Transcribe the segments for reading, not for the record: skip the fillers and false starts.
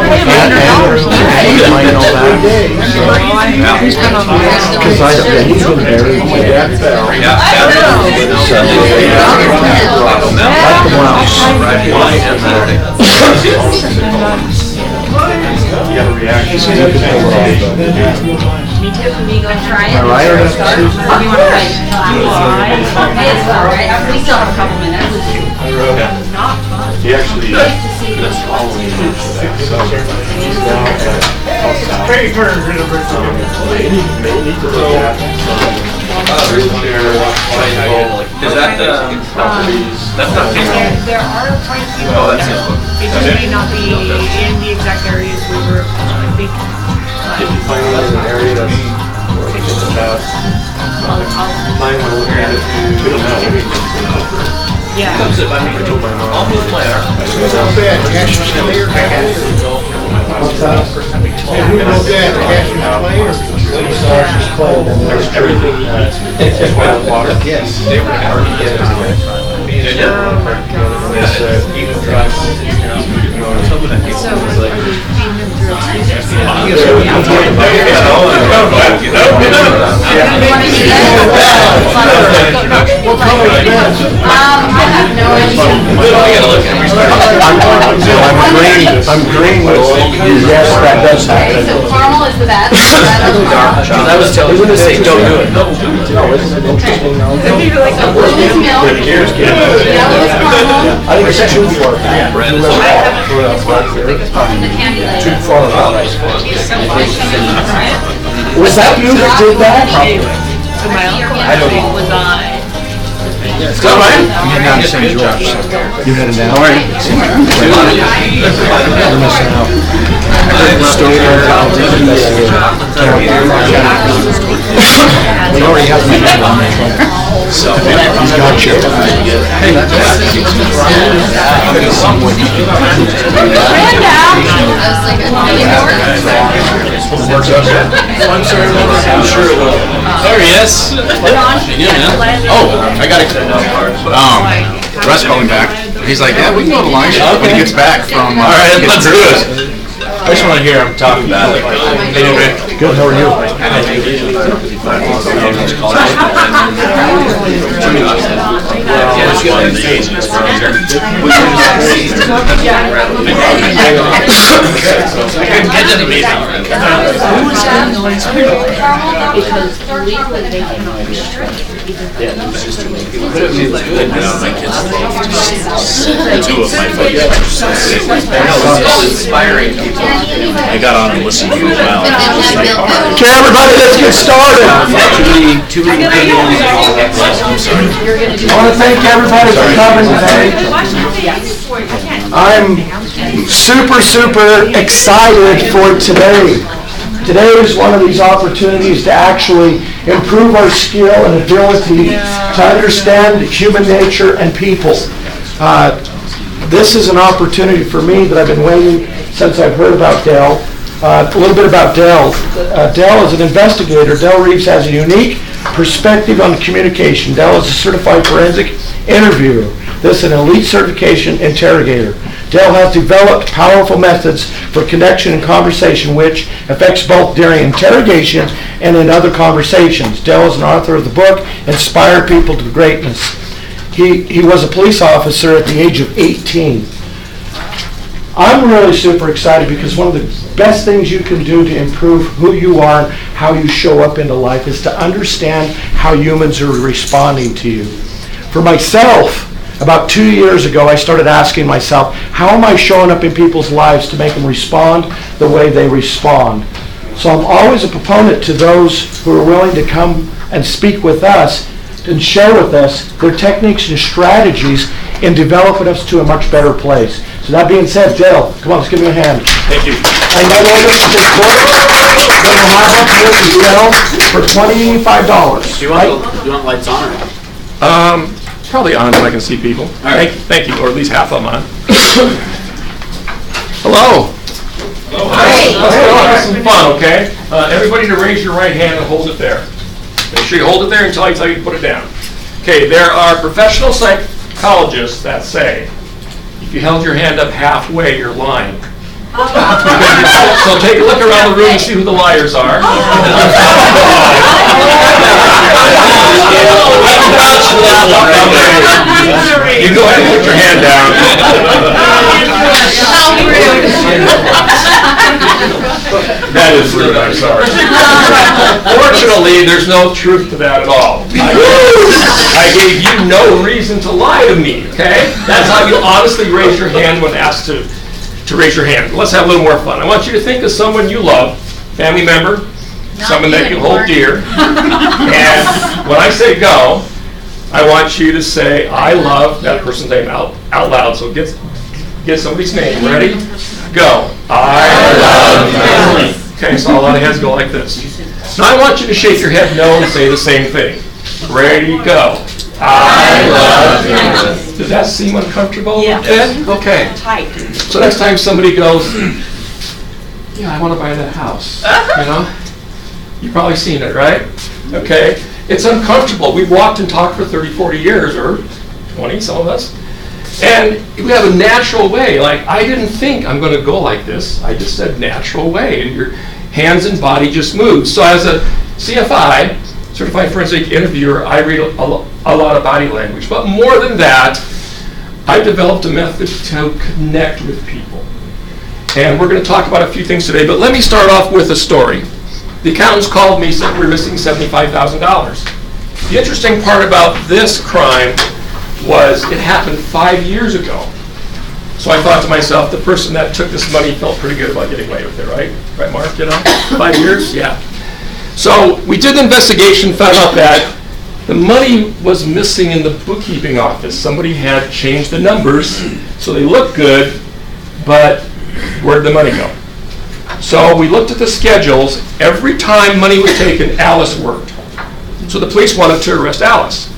might know that. He's been on the list. Because he's been buried. My dad fell. Like the mouse. You got a reaction. Me too. Can we go try it? All right. You want to wait? May as well, right? We still have a couple minutes. Not fun. He actually that's following he's now at mainly to look at Is that that's not There are quite a few. Oh, that's it. It just may not be in the exact areas we were thinking. if you find an area that's working the best, might want to look at it. We don't know. Yeah. I'll move my arm. Everything is boiled water. Yes. They were already getting So are you feeding them through I'm green with yes, that does happen. So caramel is the best. I was telling you to say, don't do it. No, isn't it interesting though? Blue is milk. Yellow is caramel. I think it's too far. The candy layer. Too far out. Was that you that did that? So my uncle was on. It's good, man. I'm heading down to St. George. You heading down? All right. You're missing out. He already has me on so he's got you. Hey, I'm sure it will. There he is. Oh, I got it. Russ called me back. He's like, yeah, we can go to lunch when he gets back from. All right, let's do it. I just want to hear him talk about it. Good, how are you? Two of my favorites. Inspiring people. I got on and listened to you as well. Okay, everybody, let's get started. I want to thank everybody for coming today. I'm super excited for today. Today is one of these opportunities to actually improve our skill and ability to understand human nature and people. This is an opportunity for me that I've been waiting since I've heard about Dell. A little bit about Dell. Dell is an investigator. Dell Reeves has a unique perspective on communication. Dell is a certified forensic interviewer. This is an elite certification interrogator. Dell has developed powerful methods for connection and conversation which affects both during interrogation and in other conversations. Dell is an author of the book, Inspire People to Greatness. He was a police officer at the age of 18. I'm really super excited because one of the best things you can do to improve who you are and how you show up into life is to understand how humans are responding to you. For myself, about 2 years ago, I started asking myself, how am I showing up in people's lives to make them respond the way they respond? So I'm always a proponent to those who are willing to come and speak with us and share with us their techniques and strategies in developing us to a much better place. So that being said, Dale, come on, let's give me a hand. Thank you. I know this is for $25. Do you want lights on or not? Probably on so I can see people. right. Thank you, or at least half of them on. Hello. Hey. Let's have some fun, okay? Everybody to raise your right hand and hold it there. Make sure you hold it there until I tell you to put it down. Okay, there are professional psychologists that say if you held your hand up halfway, you're lying. So take a look around the room and see who the liars are. You go ahead and put your hand down. That is rude, I'm sorry. Fortunately, there's no truth to that at all. I gave you no reason to lie to me, okay? That's how you honestly raise your hand when asked to raise your hand. Let's have a little more fun. I want you to think of someone you love, family member, someone that you hold dear. And when I say go, I want you to say, I love that person's name out loud. So get somebody's name. Ready? Go. I love you. Okay, so a lot of heads go like this. Now I want you to shake your head no and say the same thing. Ready? Go. I love you. Does that seem uncomfortable? Yeah. Okay. Tight. So next time somebody goes, yeah, I want to buy that house. You know? You've probably seen it, right? Okay. It's uncomfortable. We've walked and talked for 30, 40 years, or 20, some of us. And we have a natural way. Like, I didn't think I'm going to go like this. I just said natural way. And your hands and body just move. So as a CFI, Certified Forensic Interviewer, I read a lot of body language. But more than that, I've developed a method to connect with people. And we're going to talk about a few things today. But let me start off with a story. The accountants called me, said we're missing $75,000. The interesting part about this crime was it happened 5 years ago. So I thought to myself, the person that took this money felt pretty good about getting away with it, right? Right, Mark, you know? 5 years? Yeah. So we did the investigation, found out that the money was missing in the bookkeeping office. Somebody had changed the numbers, so they looked good, but where'd the money go? So we looked at the schedules. Every time money was taken, Alice worked. So the police wanted to arrest Alice.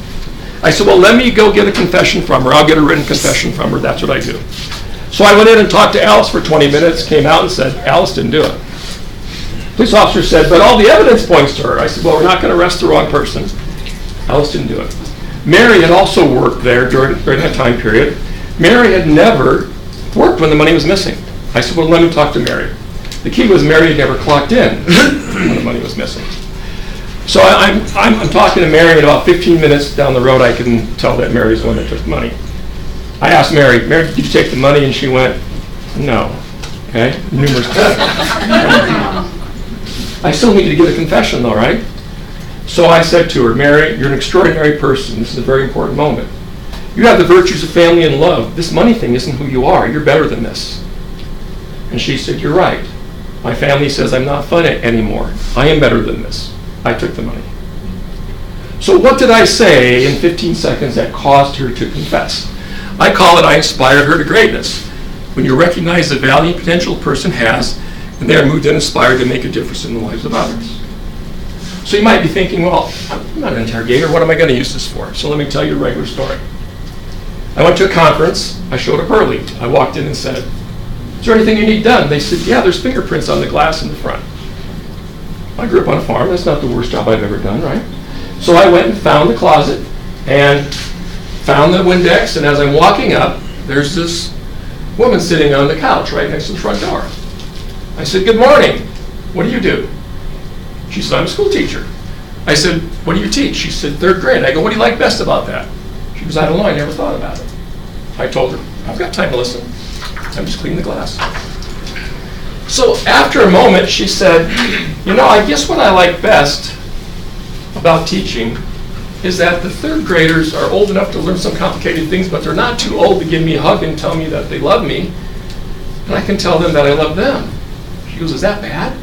I said, well, let me go get a confession from her. I'll get a written confession from her. That's what I do. So I went in and talked to Alice for 20 minutes, came out and said, Alice didn't do it. Police officer said, but all the evidence points to her. I said, well, we're not going to arrest the wrong person. Alice didn't do it. Mary had also worked there during that time period. Mary had never worked when the money was missing. I said, well, let me talk to Mary. The key was Mary had never clocked in when the money was missing. So I'm talking to Mary, and about 15 minutes down the road, I can tell that Mary's the one that took the money. I asked Mary, did you take the money? And she went, no. Okay, numerous times. I still need to get a confession, though, right? So I said to her, Mary, you're an extraordinary person. This is a very important moment. You have the virtues of family and love. This money thing isn't who you are. You're better than this. And she said, you're right. My family says I'm not fun anymore. I am better than this. I took the money. So what did I say in 15 seconds that caused her to confess? I call it I inspired her to greatness. When you recognize the value and potential a person has, and they are moved and inspired to make a difference in the lives of others. So you might be thinking, well, I'm not an interrogator. What am I going to use this for? So let me tell you a regular story. I went to a conference. I showed up early. I walked in and said, is there anything you need done? They said, yeah, there's fingerprints on the glass in the front. I grew up on a farm. That's not the worst job I've ever done, right? So I went and found the closet and found the Windex, and as I'm walking up, there's this woman sitting on the couch right next to the front door. I said, good morning. What do you do? She said, I'm a school teacher. I said, what do you teach? She said, 3rd grade. I go, what do you like best about that? She goes, I don't know. I never thought about it. I told her, I've got time to listen. I'm just cleaning the glass. So after a moment, she said, you know, I guess what I like best about teaching is that the 3rd graders are old enough to learn some complicated things, but they're not too old to give me a hug and tell me that they love me. And I can tell them that I love them. She goes, is that bad?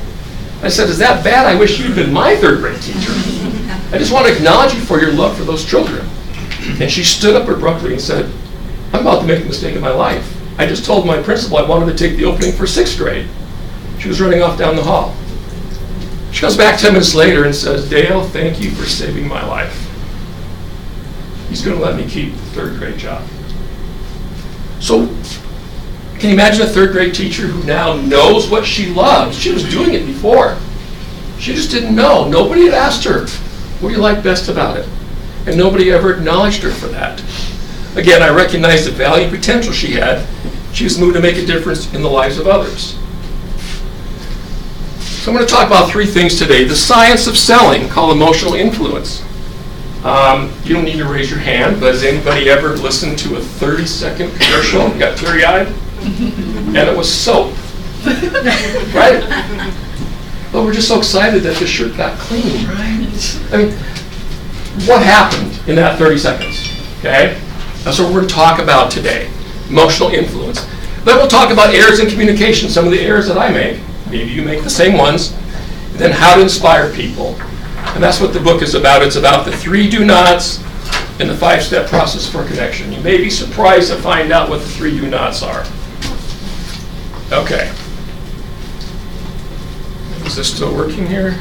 I said, is that bad? I wish you'd been my 3rd grade teacher. I just want to acknowledge you for your love for those children. And she stood up abruptly and said, I'm about to make a mistake in my life. I just told my principal I wanted to take the opening for 6th grade. She was running off down the hall. She comes back 10 minutes later and says, Dale, thank you for saving my life. He's going to let me keep the 3rd grade job. So, can you imagine a 3rd grade teacher who now knows what she loves? She was doing it before. She just didn't know. Nobody had asked her, what do you like best about it? And nobody ever acknowledged her for that. Again, I recognized the value and potential she had. She was moved to make a difference in the lives of others. So I'm going to talk about three things today. The science of selling, called emotional influence. You don't need to raise your hand, but has anybody ever listened to a 30-second commercial and got teary-eyed? And it was soap. Right? But we're just so excited that the shirt got clean. I mean, what happened in that 30 seconds? Okay? That's what we're going to talk about today. Emotional influence. Then we'll talk about errors in communication, some of the errors that I make. Maybe you make the same ones. And then how to inspire people. And that's what the book is about. It's about the 3 do nots and the 5-step process for connection. You may be surprised to find out what the 3 do nots are. Okay. Is this still working here?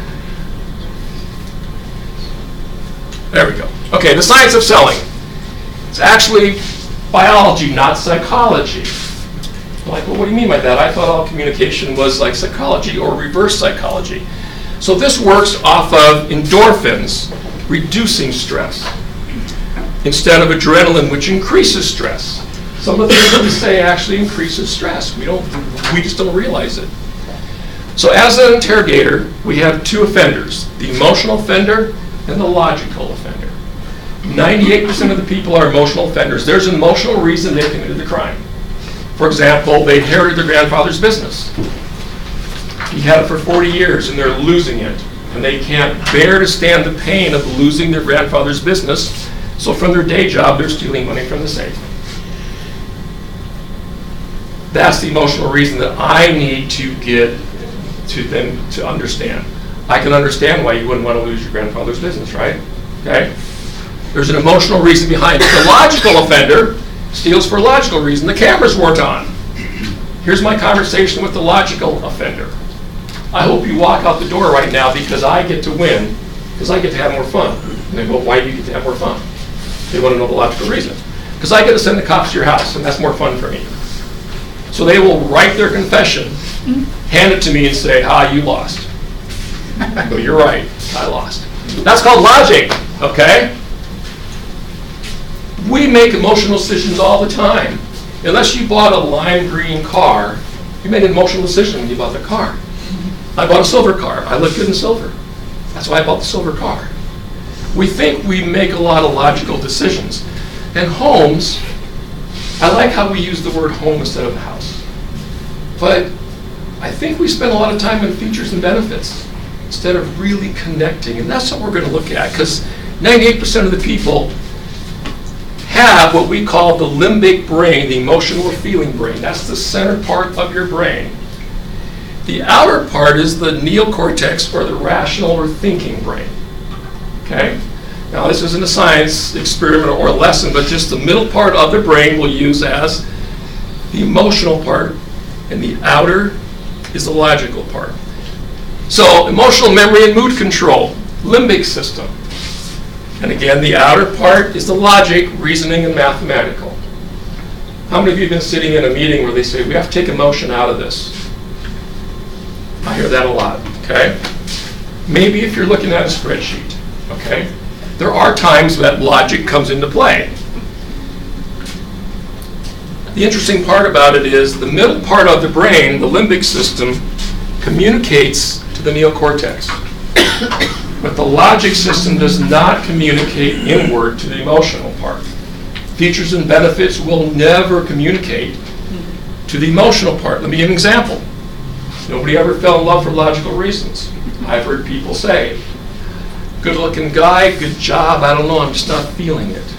There we go. Okay, the science of selling. It's actually biology, not psychology. Like, well, what do you mean by that? I thought all communication was like psychology or reverse psychology. So this works off of endorphins, reducing stress, instead of adrenaline, which increases stress. Some of the things that we say actually increases stress. We just don't realize it. So as an interrogator, we have 2 offenders, the emotional offender and the logical offender. 98% of the people are emotional offenders. There's an emotional reason they committed the crime. For example, they inherited their grandfather's business. He had it for 40 years and they're losing it. And they can't bear to stand the pain of losing their grandfather's business. So from their day job, they're stealing money from the safe. That's the emotional reason that I need to get to them to understand. I can understand why you wouldn't want to lose your grandfather's business, right? Okay? There's an emotional reason behind it. The logical offender steals for a logical reason. The cameras weren't on. Here's my conversation with the logical offender. I hope you walk out the door right now because I get to win, because I get to have more fun. And they go, why do you get to have more fun? They want to know the logical reason. Because I get to send the cops to your house, and that's more fun for me. So they will write their confession, hand it to me, and say, you lost. I go, you're right, I lost. That's called logic, okay? We make emotional decisions all the time. Unless you bought a lime green car, you made an emotional decision when you bought the car. I bought a silver car. I look good in silver. That's why I bought the silver car. We think we make a lot of logical decisions. And homes, I like how we use the word home instead of house. But I think we spend a lot of time on features and benefits instead of really connecting. And that's what we're going to look at, because 98% of the people have what we call the limbic brain, the emotional or feeling brain. That's the center part of your brain. The outer part is the neocortex, or the rational or thinking brain. Okay? Now, this isn't a science experiment or a lesson, but just the middle part of the brain we'll use as the emotional part, and the outer is the logical part. So, emotional memory and mood control, limbic system. And again, the outer part is the logic, reasoning, and mathematical. How many of you have been sitting in a meeting where they say, we have to take emotion out of this? I hear that a lot, okay? Maybe if you're looking at a spreadsheet, okay? There are times that logic comes into play. The interesting part about it is the middle part of the brain, the limbic system, communicates to the neocortex. But the logic system does not communicate inward to the emotional part. Features and benefits will never communicate to the emotional part. Let me give an example. Nobody ever fell in love for logical reasons. I've heard people say, good-looking guy, good job, I don't know, I'm just not feeling it.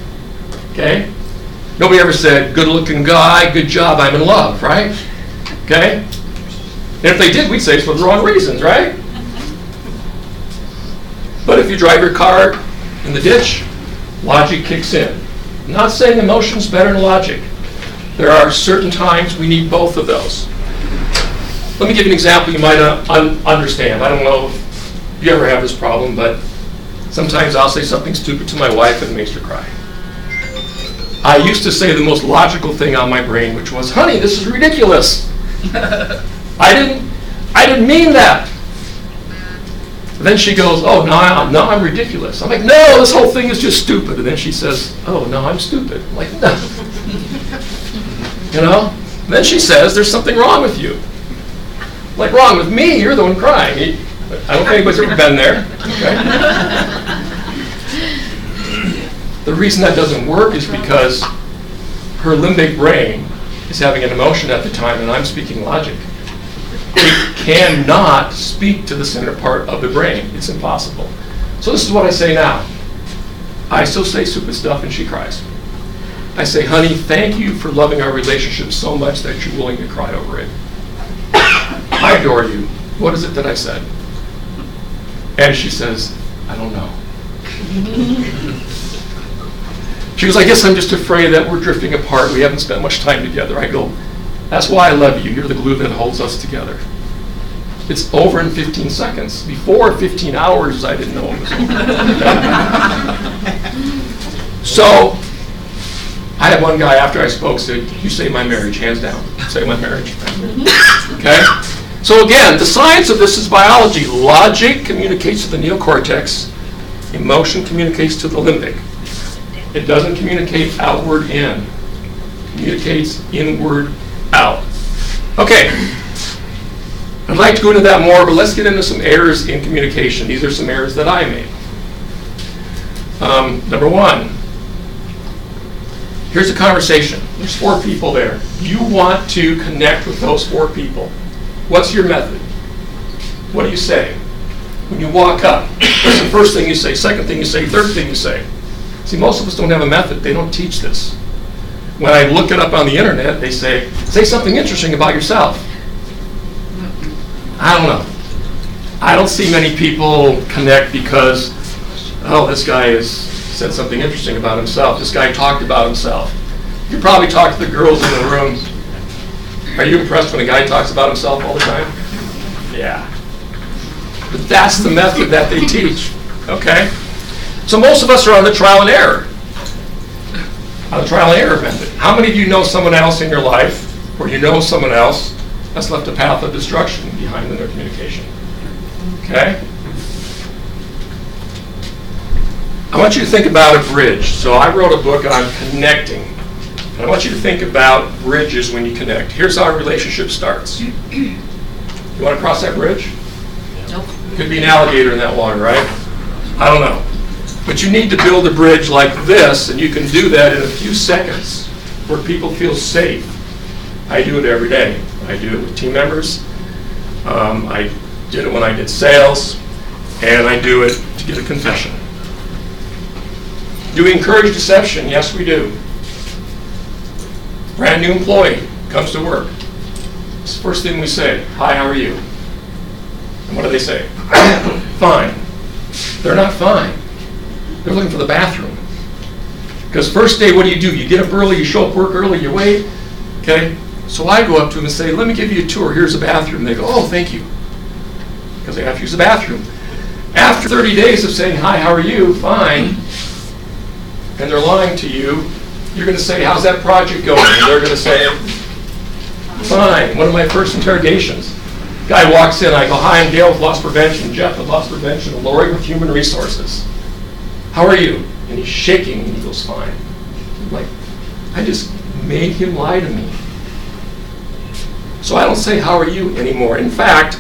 Okay? Nobody ever said, good-looking guy, good job, I'm in love, right? Okay? And if they did, we'd say it's for the wrong reasons, right? But if you drive your car in the ditch, logic kicks in. I'm not saying emotion's better than logic. There are certain times we need both of those. Let me give you an example you might understand. I don't know if you ever have this problem, but sometimes I'll say something stupid to my wife and it makes her cry. I used to say the most logical thing on my brain, which was, honey, this is ridiculous. I didn't mean that. Then she goes, oh, no, I'm ridiculous. I'm like, no, this whole thing is just stupid. And then she says, oh, no, I'm stupid. I'm like, no. You know? And then she says, there's something wrong with you. Like, wrong with me? You're the one crying. I don't think anybody's ever been there. Okay? The reason that doesn't work is because her limbic brain is having an emotion at the time, and I'm speaking logic. It cannot speak to the center part of the brain. It's impossible. So this is what I say now. I still say stupid stuff, and she cries. I say, honey, thank you for loving our relationship so much that you're willing to cry over it. I adore you. What is it that I said? And she says, I don't know. She goes, I guess I'm just afraid that we're drifting apart. We haven't spent much time together. I go, that's why I love you. You're the glue that holds us together. It's over in 15 seconds. Before 15 hours, I didn't know it was over. So, I had one guy after I spoke said, you say my marriage, hands down. Say my marriage. Okay? So again, the science of this is biology. Logic communicates to the neocortex. Emotion communicates to the limbic. It doesn't communicate outward in. It communicates inward out. Okay. I'd like to go into that more, but let's get into some errors in communication. These are some errors that I made. Number one, here's a conversation. There's 4 people there. You want to connect with those 4 people. What's your method? What do you say? When you walk up, what's the first thing you say, second thing you say, third thing you say? See, most of us don't have a method. They don't teach this. When I look it up on the internet, they say something interesting about yourself. I don't know. I don't see many people connect because, oh, this guy has said something interesting about himself. This guy talked about himself. You probably talk to the girls in the room. Are you impressed when a guy talks about himself all the time? Yeah. But that's the method that they teach, okay? So most of us are on the trial and error. On the trial and error method. How many of you know someone else in your life, or you know someone else that's left a path of destruction behind their communication? Okay? I want you to think about a bridge. So I wrote a book on connecting. And I want you to think about bridges when you connect. Here's how a relationship starts. You want to cross that bridge? Nope. Could be an alligator in that water, right? I don't know. But you need to build a bridge like this, and you can do that in a few seconds where people feel safe. I do it every day. I do it with team members. I did it when I did sales, and I do it to get a confession. Do we encourage deception? Yes, we do. Brand new employee comes to work. It's the first thing we say, hi, how are you? And what do they say? Fine. They're not fine. They're looking for the bathroom. Because first day, what do? You get up early, you show up work early, you wait. Okay? So I go up to them and say, let me give you a tour. Here's the bathroom. They go, oh, thank you. Because they have to use the bathroom. After 30 days of saying, hi, how are you? Fine. And they're lying to you. You're going to say, how's that project going? And they're going to say, fine. One of my first interrogations. Guy walks in. I go, hi, I'm Gail with Loss Prevention. Jeff with Loss Prevention. Lori with Human Resources. How are you? And he's shaking and he goes, fine. I'm like, I just made him lie to me. So I don't say, how are you anymore. In fact,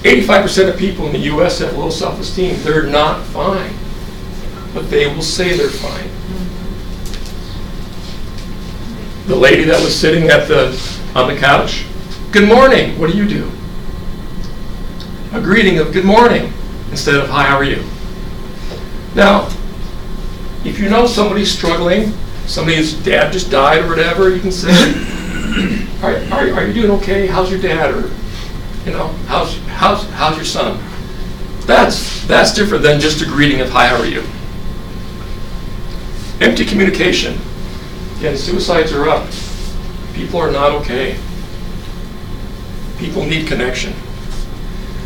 85% of people in the U.S. have low self-esteem. They're not fine. But they will say they're fine. The lady that was sitting on the couch, good morning, what do you do? A greeting of good morning instead of hi, how are you? Now, if you know somebody's struggling, somebody's dad just died or whatever, you can say, are you doing okay? How's your dad? Or, you know, how's your son? That's different than just a greeting of hi, how are you? Empty communication. Again, suicides are up. People are not okay. People need connection.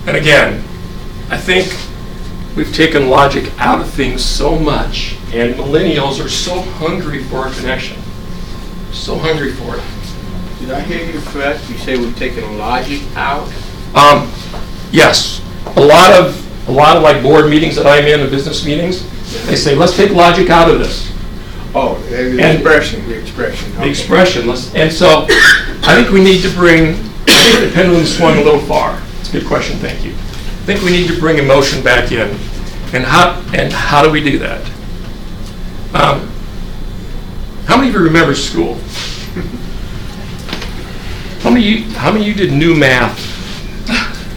And again, I think we've taken logic out of things so much, and millennials are so hungry for a connection. So hungry for it. Did I hear you correct? You say we've taken logic out? Yes. A lot of like board meetings that I'm in, and business meetings, they say, let's take logic out of this. Oh, the expression. The expression. And so I think we need to bring I think the pendulum swung a little far. It's a good question, thank you. I think we need to bring emotion back in. And how do we do that? How many of you remember school? How many of you did new math?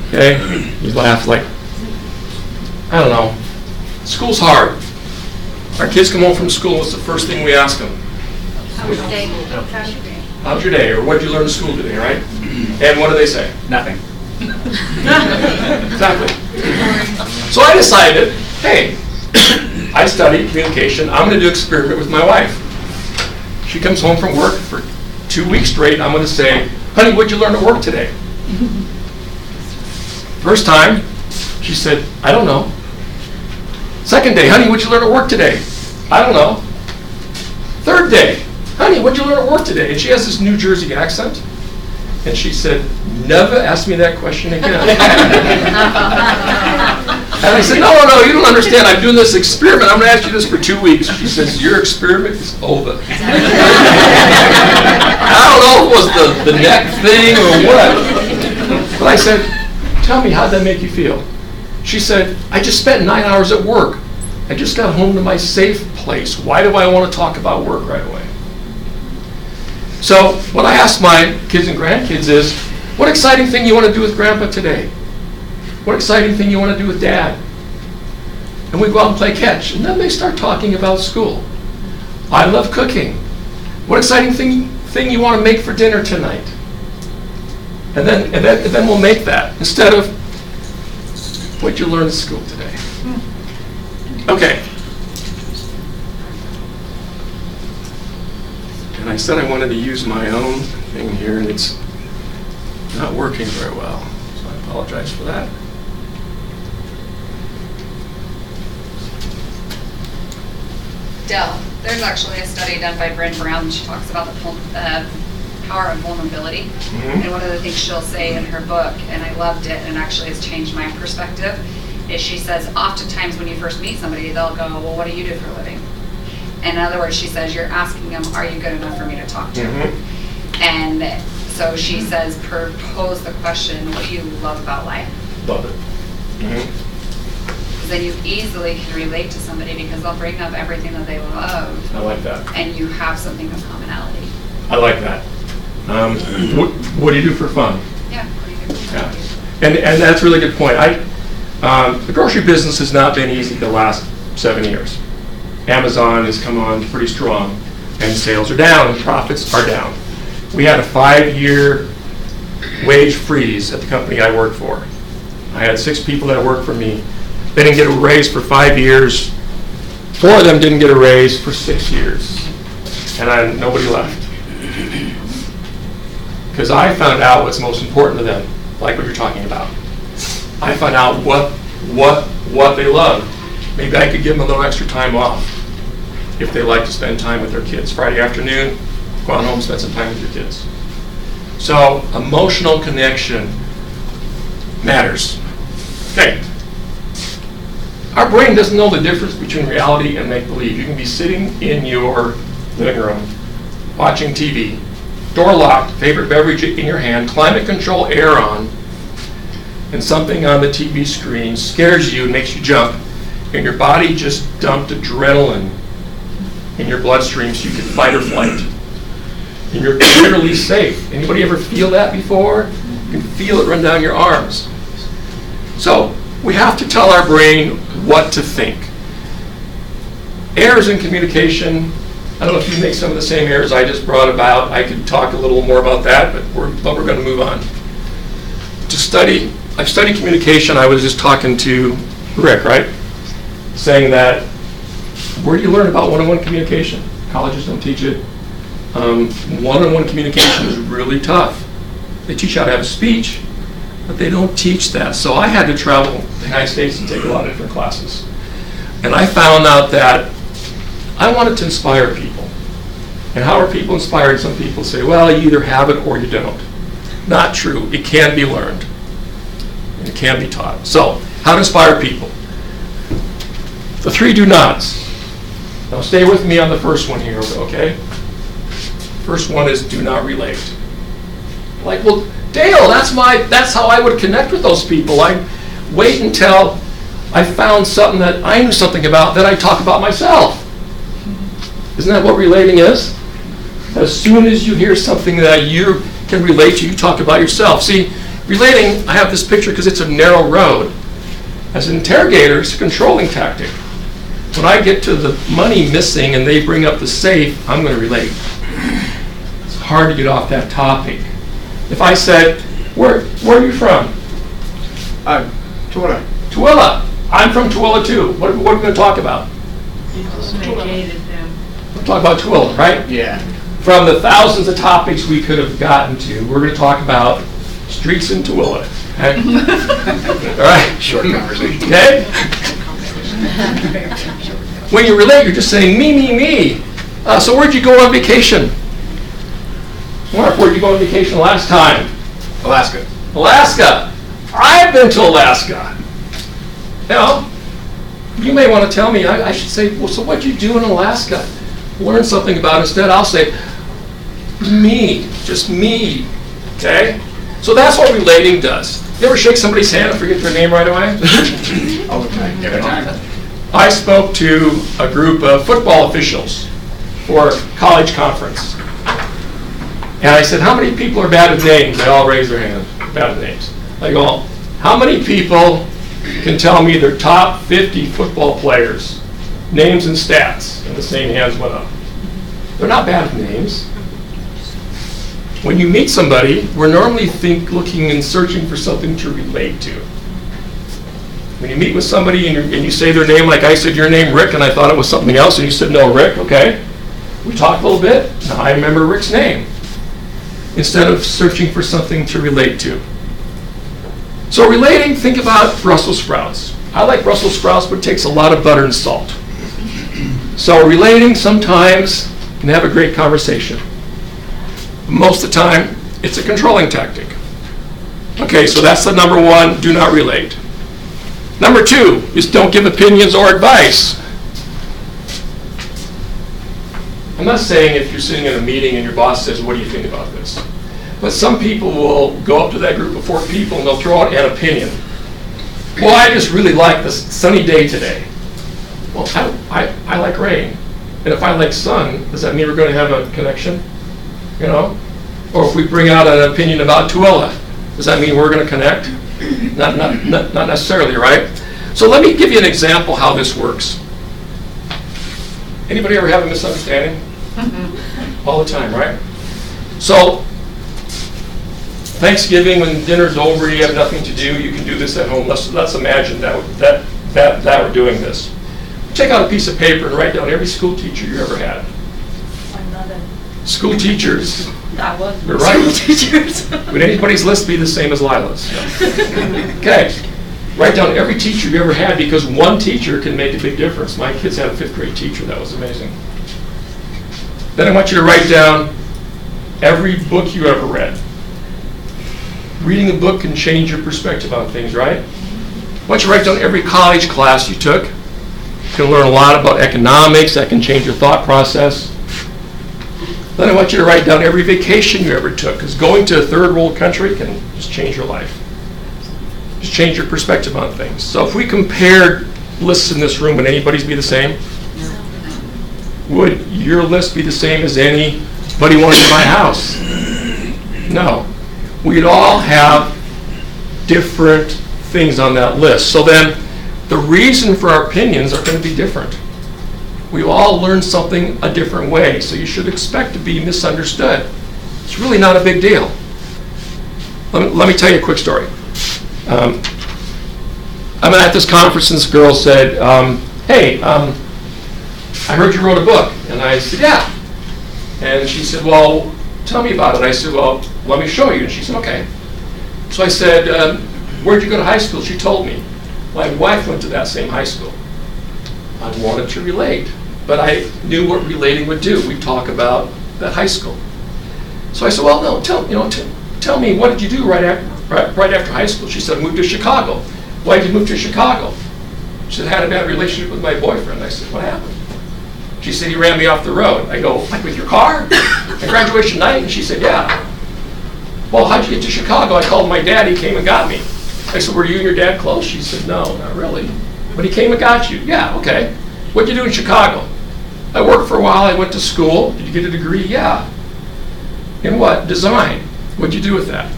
Okay, you laugh like, I don't know. School's hard. Our kids come home from school, what's the first thing we ask them? How's your day? Or what did you learn in school today, right? And what do they say? Nothing. Exactly. So I decided, hey, I study communication. I'm going to do an experiment with my wife. She comes home from work for 2 weeks straight. I'm going to say, honey, what'd you learn at work today? First time, she said, I don't know. Second day, honey, what'd you learn at work today? I don't know. Third day, honey, what'd you learn at work today? And she has this New Jersey accent. And she said, never ask me that question again. And I said, no, you don't understand. I'm doing this experiment. I'm going to ask you this for 2 weeks. She says, your experiment is over. I don't know if it was the neck thing or what. But I said, tell me, how'd that make you feel? She said, I just spent 9 hours at work. I just got home to my safe place. Why do I want to talk about work right away? So what I ask my kids and grandkids is, what exciting thing you want to do with Grandpa today? What exciting thing you want to do with Dad? And we go out and play catch. And then they start talking about school. I love cooking. What exciting thing you want to make for dinner tonight? And then we'll make that instead of what you learned in school today. Okay. And I said I wanted to use my own thing here, and it's not working very well. So I apologize for that. Dell, there's actually a study done by Bryn Brown. She talks about the power of vulnerability. Mm-hmm. And one of the things she'll say in her book, and I loved it, and actually has changed my perspective, is she says, oftentimes when you first meet somebody, they'll go, well, what do you do for a living? And in other words, she says, you're asking them, are you good enough for me to talk to? Mm-hmm. And so she says, propose the question, what do you love about life? Love it. Mm-hmm. Because then you easily can relate to somebody because they'll bring up everything that they love. I like that. And you have something of commonality. I like that. What do you do for fun? Yeah. What do you do? Yeah. And that's a really good point. The grocery business has not been easy the last 7 years. Amazon has come on pretty strong, and sales are down, and profits are down. We had a 5-year wage freeze at the company I worked for. I had 6 people that worked for me. They didn't get a raise for 5 years. 4 of them didn't get a raise for 6 years. And nobody left. Because I found out what's most important to them, like what you're talking about. I found out what they love. Maybe I could give them a little extra time off if they like to spend time with their kids. Friday afternoon, go on home, spend some time with your kids. So emotional connection matters. Okay. Our brain doesn't know the difference between reality and make-believe. You can be sitting in your living room, watching TV, door locked, favorite beverage in your hand, climate control air on, and something on the TV screen scares you and makes you jump, and your body just dumped adrenaline in your bloodstream so you can fight or flight. And you're clearly safe. Anybody ever feel that before? You can feel it run down your arms. So we have to tell our brain what to think. Errors in communication, I don't know if you make some of the same errors I just brought about. I could talk a little more about that, but we're going to move on. I've studied communication. I was just talking to Rick, right? Saying that, where do you learn about one-on-one communication? Colleges don't teach it. One-on-one communication is really tough. They teach you how to have a speech, but they don't teach that. So I had to travel to the United States and take a lot of different classes. And I found out that I wanted to inspire people. And how are people inspired? Some people say, well, you either have it or you don't. Not true. It can be learned. And it can be taught. So, how to inspire people. The 3 do nots. Now stay with me on the first one here, okay? First one is do not relate. Like, well, Dale, that's how I would connect with those people. I wait until I found something that I knew something about, then I talk about myself. Isn't that what relating is? As soon as you hear something that you can relate to, you talk about yourself. See, relating, I have this picture because it's a narrow road. As an interrogator, it's a controlling tactic. When I get to the money missing and they bring up the safe, I'm going to relate. It's hard to get off that topic. If I said, where are you from? Tooele. Tooele. I'm from Tooele too. What are we going to talk about? You just negated them. We'll talk about Tooele, right? Yeah. From the thousands of topics we could have gotten to, we're going to talk about streets in Tooele. Okay? All right? Short conversation. Okay? When you relate, you're just saying, me. So where'd you go on vacation? Mark, where'd you go on vacation last time? Alaska. Alaska. I've been to Alaska. Now, you may want to tell me, I should say, well, so what'd you do in Alaska? Learn something about it. Instead, I'll say, me, just me, okay? So that's what relating does. You ever shake somebody's hand and forget their name right away? All the time. Every time. I spoke to a group of football officials for a college conference. And I said, how many people are bad at names? They all raised their hand, bad at names. I go, how many people can tell me their top 50 football players, names and stats? And the same hands went up. They're not bad at names. When you meet somebody, we're normally looking and searching for something to relate to. When you meet with somebody and you say their name, like I said your name, Rick, and I thought it was something else, and you said, no, Rick, okay. We talked a little bit, now I remember Rick's name, instead of searching for something to relate to. So relating, think about Brussels sprouts. I like Brussels sprouts, but it takes a lot of butter and salt. So relating, sometimes you can have a great conversation. Most of the time, it's a controlling tactic. Okay, so that's the number one, do not relate. Number two is don't give opinions or advice. I'm not saying if you're sitting in a meeting and your boss says, what do you think about this? But some people will go up to that group of 4 people and they'll throw out an opinion. Well, I just really like this sunny day today. Well, I like rain. And if I like sun, does that mean we're going to have a connection? You know? Or if we bring out an opinion about Tooele, does that mean we're going to connect? Not necessarily, right? So let me give you an example how this works. Anybody ever have a misunderstanding? All the time, right? So Thanksgiving, when dinner's over, you have nothing to do, you can do this at home. Let's imagine that we're doing this. Take out a piece of paper and write down every school teacher you ever had. School teachers. That was You're right. school teachers. Would anybody's list be the same as Lila's? Okay. Write down every teacher you ever had, because one teacher can make a big difference. My kids had a 5th grade teacher. That was amazing. Then I want you to write down every book you ever read. Reading a book can change your perspective on things, right? I want you to write down every college class you took. You can learn a lot about economics. That can change your thought process. Then I want you to write down every vacation you ever took, because going to a 3rd world country can just change your life. Just change your perspective on things. So if we compared lists in this room, would anybody's be the same? Would your list be the same as anybody wanting to buy a house? No. We'd all have different things on that list. So then the reason for our opinions are going to be different. We all learn something a different way, so you should expect to be misunderstood. It's really not a big deal. Let me tell you a quick story. I'm at this conference and this girl said, hey, I heard you wrote a book. And I said, yeah. And she said, well, tell me about it. I said, well, let me show you. And she said, okay. So I said, where'd you go to high school? She told me. My wife went to that same high school. I wanted to relate, but I knew what relating would do. We'd talk about that high school. So I said, well, no, tell me, what did you do right after high school? She said, I moved to Chicago. Why did you move to Chicago? She said, I had a bad relationship with my boyfriend. I said, what happened? She said, he ran me off the road. I go, like with your car? At graduation night? And she said, yeah. Well, how'd you get to Chicago? I called my dad, he came and got me. I said, were you and your dad close? She said, no, not really. But he came and got you. Yeah, okay. What'd you do in Chicago? I worked for a while, I went to school. Did you get a degree? Yeah. In what? Design. What'd you do with that?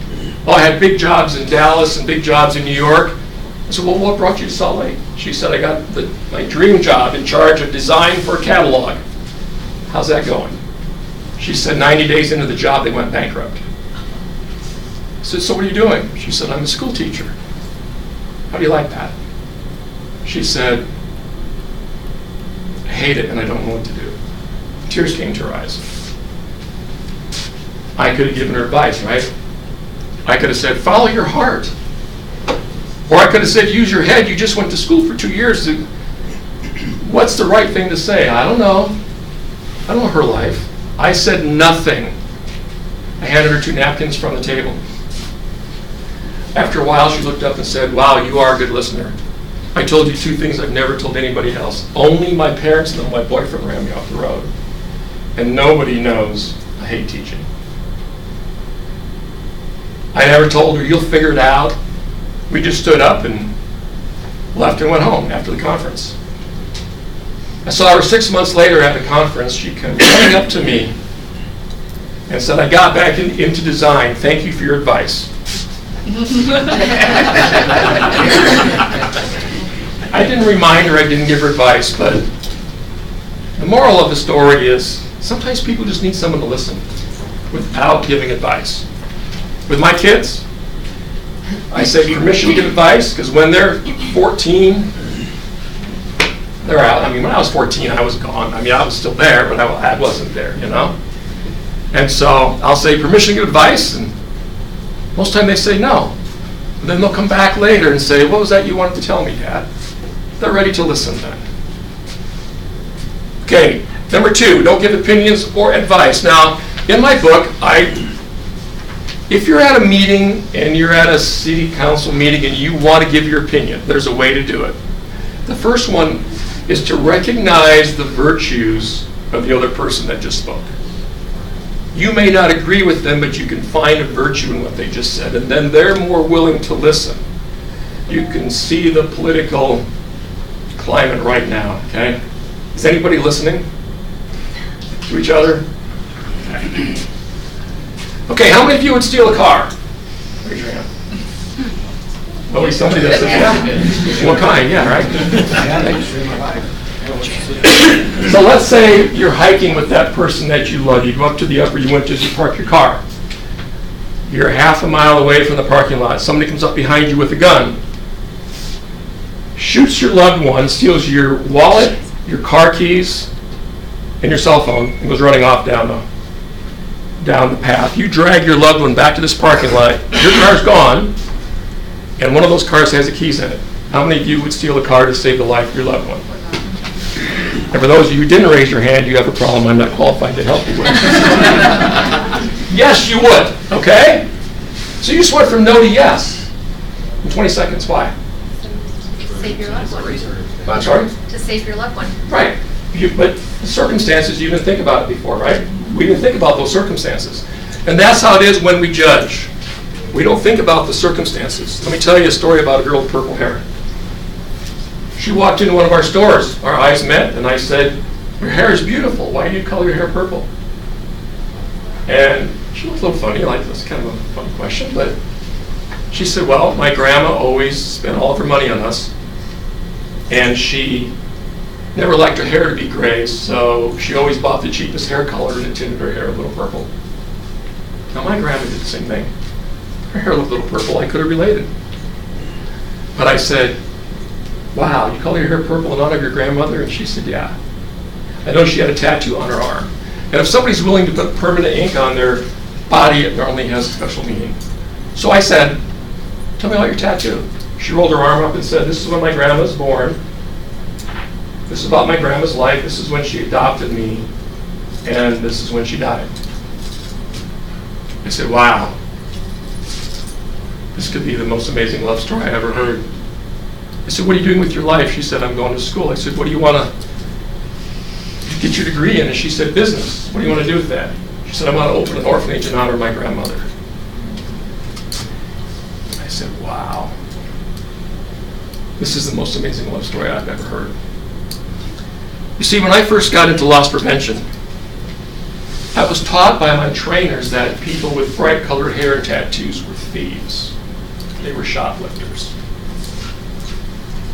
Well, I had big jobs in Dallas and big jobs in New York. I said, well, what brought you to Salt Lake? She said, I got my dream job in charge of design for a catalog. How's that going? She said, 90 days into the job, they went bankrupt. I said, so what are you doing? She said, I'm a school teacher. How do you like that? She said, I hate it and I don't know what to do. Tears came to her eyes. I could have given her advice, right? I could have said, follow your heart. Or I could have said, use your head. You just went to school for 2 years. What's the right thing to say? I don't know. I don't know her life. I said nothing. I handed her 2 napkins from the table. After a while, she looked up and said, wow, you are a good listener. I told you 2 things I've never told anybody else. Only my parents and my boyfriend ran me off the road. And nobody knows I hate teaching. I never told her, you'll figure it out. We just stood up and left and went home after the conference. I saw her 6 months later at the conference. She came running up to me and said, I got back into design. Thank you for your advice. I didn't remind her, I didn't give her advice, but the moral of the story is sometimes people just need someone to listen without giving advice. With my kids, I say permission to give advice because when they're 14, they're out. I mean, when I was 14, I was gone. I mean, I was still there, but I wasn't there, you know? And so I'll say permission to give advice, and most of the time they say no. And then they'll come back later and say, what was that you wanted to tell me, Dad? They're ready to listen then. Okay, number 2, don't give opinions or advice. Now, in my book, if you're at a meeting and you're at a city council meeting and you want to give your opinion, there's a way to do it. The first one is to recognize the virtues of the other person that just spoke. You may not agree with them, but you can find a virtue in what they just said, and then they're more willing to listen. You can see the political climate right now, okay? Is anybody listening to each other? Okay, how many of you would steal a car? Raise your hand. Oh, somebody that says, yeah. What kind? Yeah, right? So let's say you're hiking with that person that you love. You go up to the upper, you went to park your car. You're half a mile away from the parking lot. Somebody comes up behind you with a gun, shoots your loved one, steals your wallet, your car keys, and your cell phone, and goes running off down the path. You drag your loved one back to this parking lot. Your car's gone, and one of those cars has the keys in it. How many of you would steal a car to save the life of your loved one? And for those of you who didn't raise your hand, you have a problem I'm not qualified to help you with. Yes, you would, okay? So you just went from no to yes in 20 seconds. Why? To save your loved one. I'm sorry? To save your loved one. Right. But the circumstances, you didn't think about it before, right? We didn't think about those circumstances. And that's how it is when we judge. We don't think about the circumstances. Let me tell you a story about a girl with purple hair. She walked into one of our stores. Our eyes met, and I said, your hair is beautiful. Why do you color your hair purple? And she looked a little funny, like that's kind of a funny question, but she said, well, my grandma always spent all of her money on us, and she never liked her hair to be gray, so she always bought the cheapest hair color and tinted her hair a little purple. Now my grandma did the same thing. Her hair looked a little purple. I could have related. But I said, wow, you color your hair purple in honor of your grandmother? And she said, yeah. I know she had a tattoo on her arm. And if somebody's willing to put permanent ink on their body, it normally has a special meaning. So I said, tell me about your tattoo. She rolled her arm up and said, this is when my grandma was born. This is about my grandma's life. This is when she adopted me. And this is when she died. I said, wow. This could be the most amazing love story I ever heard. I said, what are you doing with your life? She said, I'm going to school. I said, what do you want to get your degree in? And she said, business. What do you want to do with that? She said, I want to open an orphanage in honor of my grandmother. wow. This is the most amazing love story I've ever heard. You see, when I first got into loss prevention, I was taught by my trainers that people with bright colored hair and tattoos were thieves. They were shoplifters.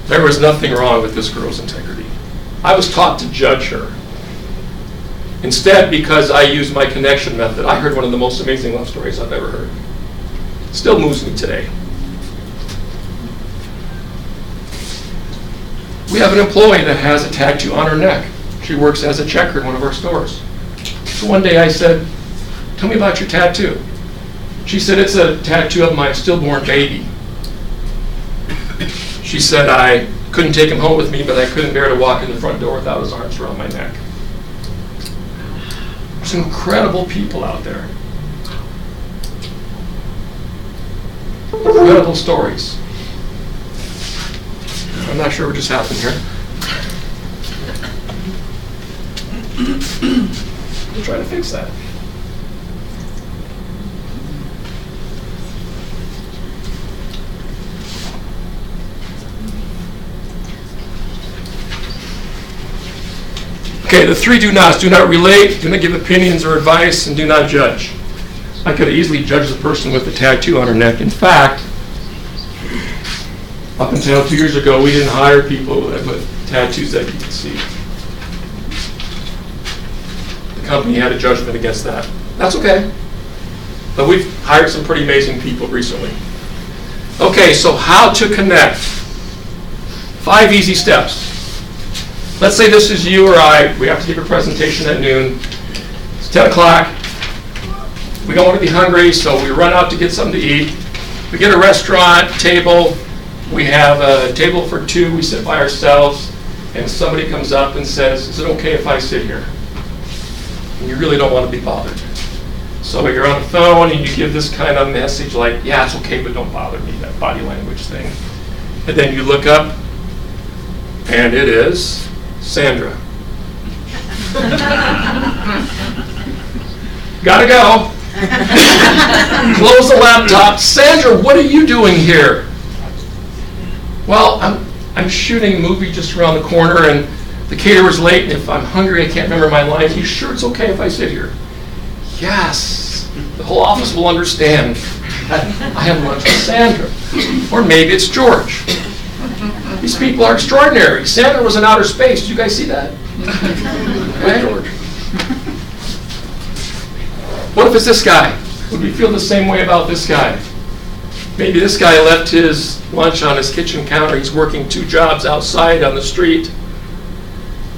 There was nothing wrong with this girl's integrity. I was taught to judge her. Instead, because I used my connection method, I heard one of the most amazing love stories I've ever heard. Still moves me today. We have an employee that has a tattoo on her neck. She works as a checker in one of our stores. So one day I said, "Tell me about your tattoo." She said, "It's a tattoo of my stillborn baby." She said, "I couldn't take him home with me, but I couldn't bear to walk in the front door without his arms around my neck." There's incredible people out there. Incredible stories. I'm not sure what just happened here. We'll try to fix that. Okay, the 3 do nots. Do not relate, do not give opinions or advice, and do not judge. I could have easily judged the person with the tattoo on her neck. In fact, up until 2 years ago, we didn't hire people with tattoos that you could see. The company had a judgment against that. That's okay. But we've hired some pretty amazing people recently. Okay, so how to connect. 5 easy steps. Let's say this is you or I. We have to give a presentation at noon. It's 10 o'clock. We don't want to be hungry, so we run out to get something to eat. We get a restaurant table. We have a table for 2. We sit by ourselves, and somebody comes up and says, "Is it okay if I sit here?" And you really don't want to be bothered. So you're on the phone, and you give this kind of message like, "Yeah, it's okay, but don't bother me," that body language thing. And then you look up, and it is Sandra. Gotta go. Close the laptop. "Sandra, what are you doing here?" "Well, I'm shooting a movie just around the corner, and the caterer's late, and if I'm hungry, I can't remember my lines. You sure it's okay if I sit here?" "Yes, the whole office will understand. I have lunch with Sandra." Or maybe it's George. "These people are extraordinary. Sandra was in outer space. Did you guys see that?" Right, George? What if it's this guy? Would we feel the same way about this guy? Maybe this guy left his lunch on his kitchen counter. He's working 2 jobs outside on the street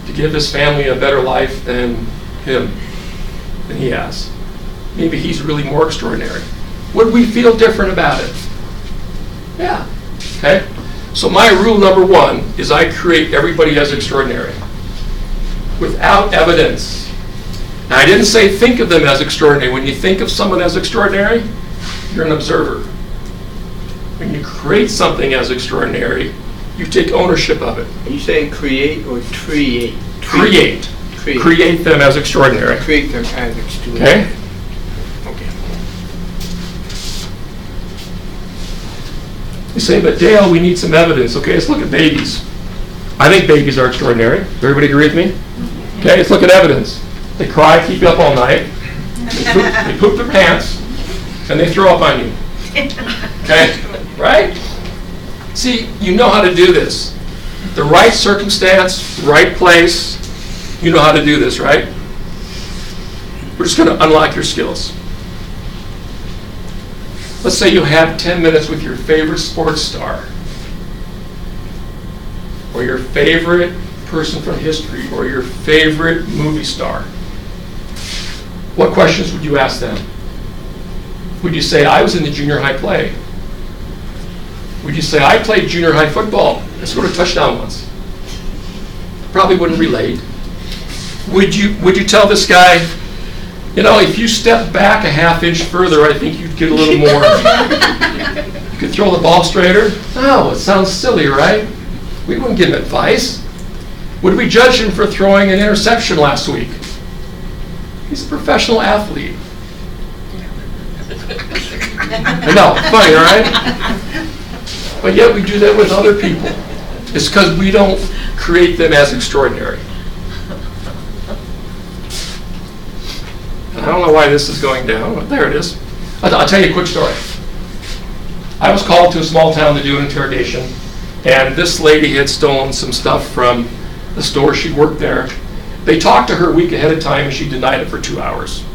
to give his family a better life than he has. Maybe he's really more extraordinary. Would we feel different about it? Yeah. Okay? So my rule number 1 is I create everybody as extraordinary without evidence. Now, I didn't say think of them as extraordinary. When you think of someone as extraordinary, you're an observer. When you create something as extraordinary, you take ownership of it. Are you saying create or create? Create. Create them as extraordinary. Create them as extraordinary. Okay? Okay. You say, "But Dale, we need some evidence." Okay, let's look at babies. I think babies are extraordinary. Everybody agree with me? Okay, let's look at evidence. They cry, keep you up all night. They poop their pants, and they throw up on you. Okay, right? See, you know how to do this. The right circumstance, right place, you know how to do this, right? We're just going to unlock your skills. Let's say you have 10 minutes with your favorite sports star, or your favorite person from history, or your favorite movie star. What questions would you ask them? Would you say, "I was in the junior high play"? Would you say, "I played junior high football. I scored a touchdown once"? Probably wouldn't relate. Would you tell this guy, "You know, if you step back a half inch further, I think you'd get a little more. You could throw the ball straighter"? No, it sounds silly, right? We wouldn't give him advice. Would we judge him for throwing an interception last week? He's a professional athlete. I know, funny, all right? But yet we do that with other people. It's because we don't create them as extraordinary. And I don't know why this is going down, but there it is. I'll tell you a quick story. I was called to a small town to do an interrogation, and this lady had stolen some stuff from the store. She worked there. They talked to her a week ahead of time, and she denied it for 2 hours.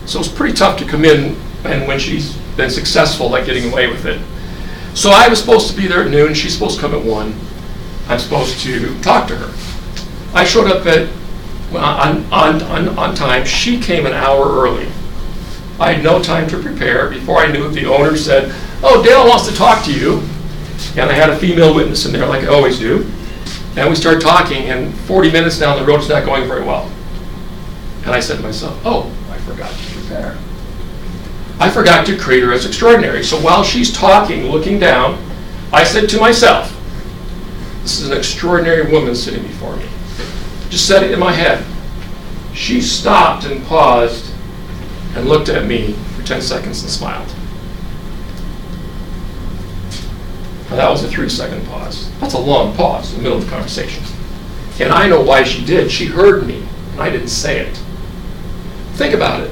So it's pretty tough to come in, and when she's been successful, like getting away with it. So I was supposed to be there at noon. She's supposed to come at 1. I'm supposed to talk to her. I showed up at on time. She came an hour early. I had no time to prepare. Before I knew it, the owner said, "Oh, Dale wants to talk to you." And I had a female witness in there, like I always do. And we started talking, and 40 minutes down the road, it's not going very well. And I said to myself, "Oh, I forgot to prepare. I forgot to create her as extraordinary." So while she's talking, looking down, I said to myself, "This is an extraordinary woman sitting before me." Just said it in my head. She stopped and paused and looked at me for 10 seconds and smiled. Now that was a 3-second pause. That's a long pause in the middle of the conversation. And I know why she did. She heard me, and I didn't say it. Think about it.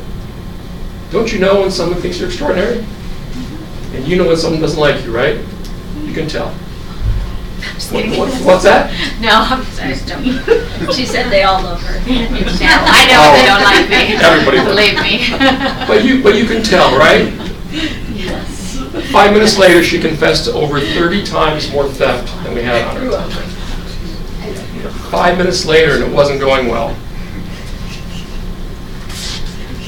Don't you know when someone thinks you're extraordinary? And you know when someone doesn't like you, right? You can tell. What's that? No, I'm just joking. She said they all love her. I know they don't like me. Everybody does. Believe me. But you can tell, right? Yes. 5 minutes later, she confessed to over 30 times more theft than we had on her. 5 minutes later, and it wasn't going well.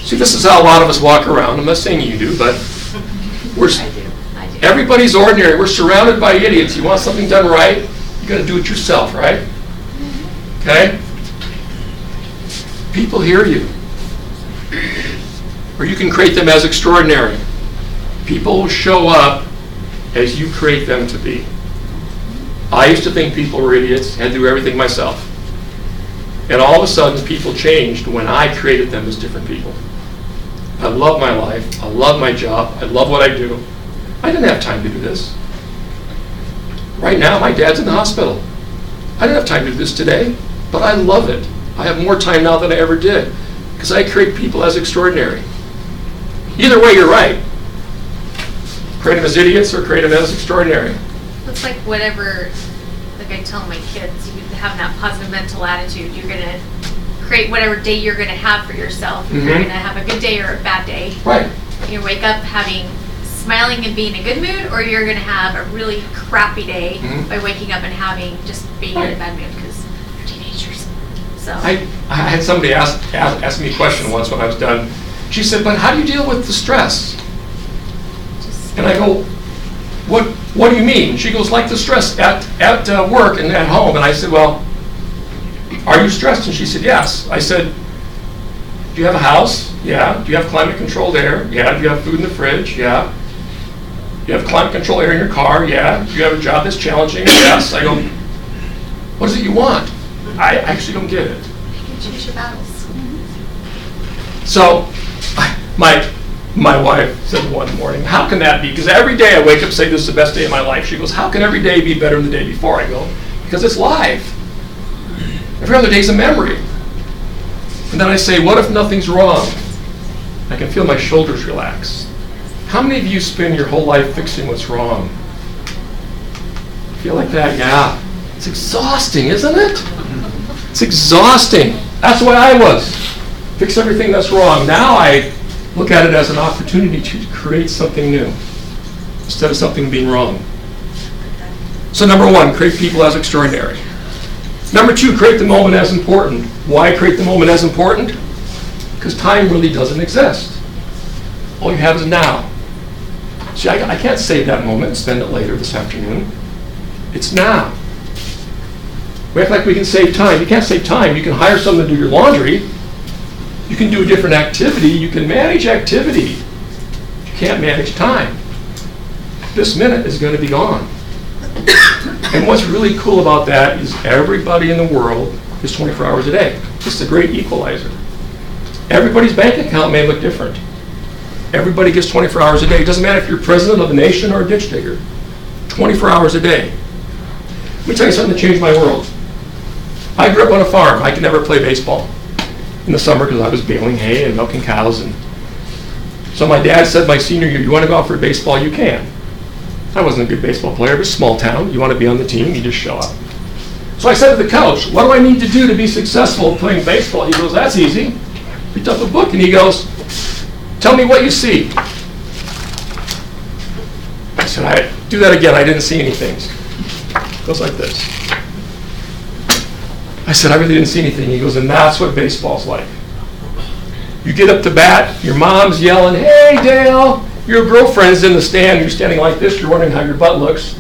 See, this is how a lot of us walk around. I'm not saying you do, but we're. I do. Everybody's ordinary. We're surrounded by idiots. You want something done right, you got to do it yourself, right? Okay? People hear you. Or you can create them as extraordinary. People will show up as you create them to be. I used to think people were idiots, had to do everything myself. And all of a sudden, people changed when I created them as different people. I love my life. I love my job. I love what I do. I didn't have time to do this. Right now, my dad's in the hospital. I didn't have time to do this today, but I love it. I have more time now than I ever did because I create people as extraordinary. Either way, you're right. Create them as idiots or create them as extraordinary. It's like whatever, like I tell my kids, you have that positive mental attitude. You're going to create whatever day you're going to have for yourself. You're going to have a good day or a bad day. Right. You wake up smiling and being in a good mood, or you're going to have a really crappy day by waking up and just being in a bad mood because you're teenagers. So I had somebody ask me a question once when I was done. She said, "But how do you deal with the stress?" And I go, What do you mean? She goes, "Like the stress at work and at home." And I said, "Well, are you stressed?" And she said, "Yes." I said, "Do you have a house?" "Yeah." "Do you have climate controlled air?" "Yeah." "Do you have food in the fridge?" "Yeah." "Do you have climate control air in your car?" "Yeah." "Do you have a job that's challenging?" "Yes." I go, "What is it you want?" I actually don't get it. choose your battles. So my wife said one morning, "How can that be?" Because every day I wake up and say, "This is the best day of my life." She goes, "How can every day be better than the day before?" I go, "Because it's live. Every other day's a memory." And then I say, "What if nothing's wrong?" I can feel my shoulders relax. How many of you spend your whole life fixing what's wrong? Feel like that? Yeah. It's exhausting, isn't it? It's exhausting. That's the way I was. Fix everything that's wrong. Now I look at it as an opportunity to create something new instead of something being wrong. So number 1, create people as extraordinary. Number 2, create the moment as important. Why create the moment as important? Because time really doesn't exist. All you have is now. See, I can't save that moment and spend it later this afternoon. It's now. We act like we can save time. You can't save time. You can hire someone to do your laundry. You can do a different activity. You can manage activity. You can't manage time. This minute is going to be gone. And what's really cool about that is everybody in the world is 24 hours a day. This is a great equalizer. Everybody's bank account may look different. Everybody gets 24 hours a day. It doesn't matter if you're president of a nation or a ditch digger. 24 hours a day. Let me tell you something that changed my world. I grew up on a farm. I could never play baseball in the summer because I was baling hay and milking cows. And so my dad said my senior year, you want to go out for baseball, you can. I wasn't a good baseball player, but small town. You want to be on the team, you just show up. So I said to the coach, what do I need to do to be successful playing baseball? He goes, that's easy. Picked up a book and he goes, tell me what you see. I said, I do that again, I didn't see anything. It goes like this. I said, I really didn't see anything. He goes, and that's what baseball's like. You get up to bat, your mom's yelling, hey Dale, your girlfriend's in the stand, you're standing like this, you're wondering how your butt looks.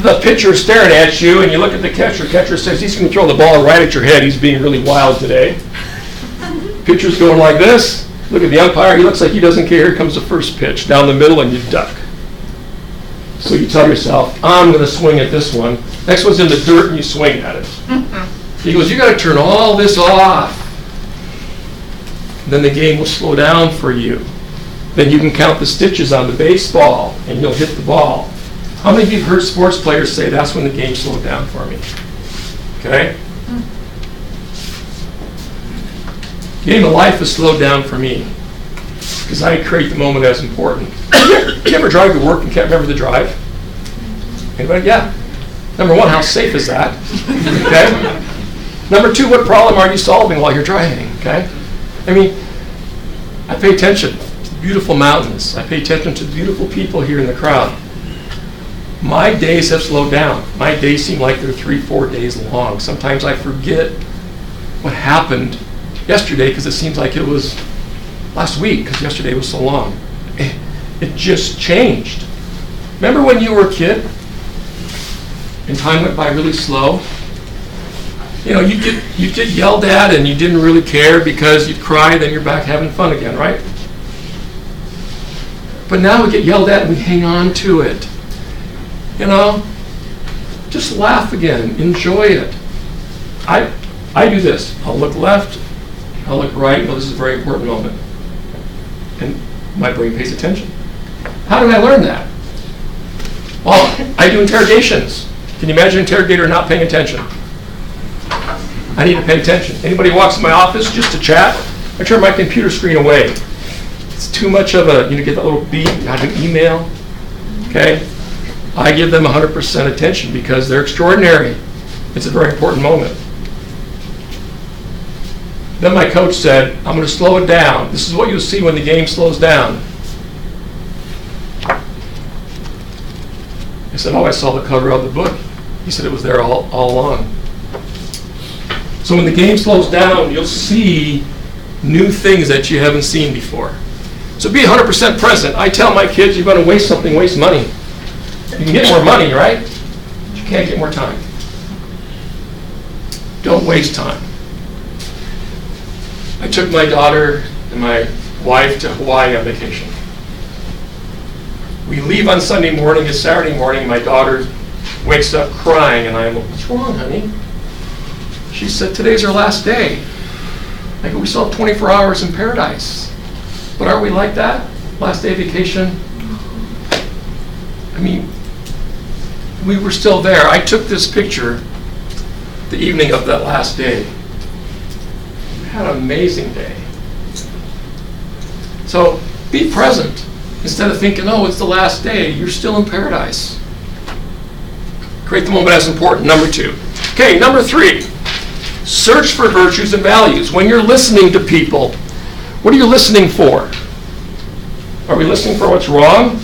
The pitcher's staring at you, and you look at the catcher. Catcher says he's going to throw the ball right at your head. He's being really wild today. Pitcher's going like this. Look at the umpire. He looks like he doesn't care. Here comes the first pitch down the middle, and you duck. So you tell yourself, I'm going to swing at this one. Next one's in the dirt, and you swing at it. He goes, you got to turn all this off. Then the game will slow down for you. Then you can count the stitches on the baseball, and you'll hit the ball. How many of you have heard sports players say that's when the game slowed down for me? Okay? Game of life has slowed down for me because I create the moment as important. You ever drive to work and can't remember the drive? Anybody? Yeah. Number one, how safe is that? Okay? Number two, what problem are you solving while you're driving? Okay? I mean, I pay attention to the beautiful mountains. I pay attention to the beautiful people here in the crowd. My days have slowed down. My days seem like they're 3-4 days long. Sometimes I forget what happened yesterday because it seems like it was last week because yesterday was so long. It just changed. Remember when you were a kid and time went by really slow? You know, you'd get yelled at and you didn't really care because you'd cry, then you're back having fun again, right? But now we get yelled at and we hang on to it. You know, just laugh again, enjoy it. I do this. I'll look left, I'll look right. Well, this is a very important moment. And my brain pays attention. How did I learn that? Well, I do interrogations. Can you imagine an interrogator not paying attention? I need to pay attention. Anybody walks in my office just to chat, I turn my computer screen away. It's too much of a, get that little beep, I have an email, okay? I give them 100% attention because they're extraordinary. It's a very important moment. Then my coach said, I'm going to slow it down. This is what you'll see when the game slows down. I said, oh, I saw the cover of the book. He said it was there all along. So when the game slows down, you'll see new things that you haven't seen before. So be 100% present. I tell my kids, you're going to waste something, waste money. You can get more money, right? But you can't get more time. Don't waste time. I took my daughter and my wife to Hawaii on vacation. We leave on Sunday morning. It's Saturday morning. My daughter wakes up crying, and I'm like, what's wrong, honey? She said, today's our last day. I go, we still have 24 hours in paradise. But aren't we like that? Last day of vacation? I mean, we were still there. I took this picture the evening of that last day. We had an amazing day. So be present. Instead of thinking, oh, it's the last day, you're still in paradise. Create the moment as important, number 2. Okay, number 3, search for virtues and values. When you're listening to people, what are you listening for? Are we listening for what's wrong?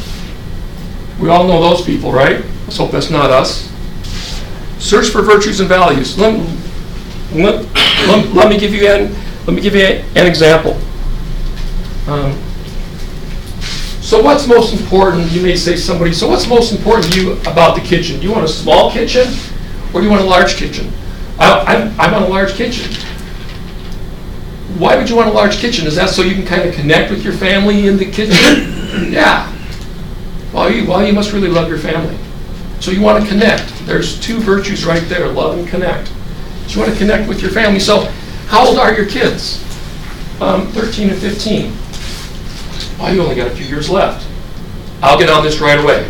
We all know those people, right? Let's hope that's not us. Search for virtues and values. Let me give you an example. So what's most important? You may say somebody, so what's most important to you about the kitchen? Do you want a small kitchen or do you want a large kitchen? I want a large kitchen. Why would you want a large kitchen? Is that so you can kind of connect with your family in the kitchen? Yeah. Well, you must really love your family. So you want to connect. There's 2 virtues right there, love and connect. So you want to connect with your family. So how old are your kids? 13 and 15. Well, you only got a few years left. I'll get on this right away.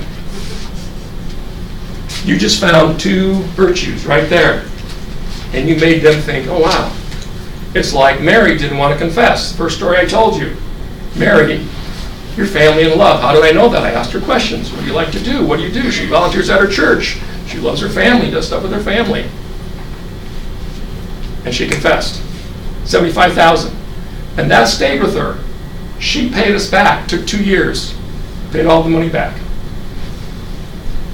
You just found 2 virtues right there. And you made them think, oh wow. It's like Mary didn't want to confess. First story I told you. Mary, your family and love. How do I know that? I asked her questions. What do you like to do? What do you do? She volunteers at her church. She loves her family, does stuff with her family. And she confessed. $75,000. And that stayed with her. She paid us back. Took 2 years. Paid all the money back.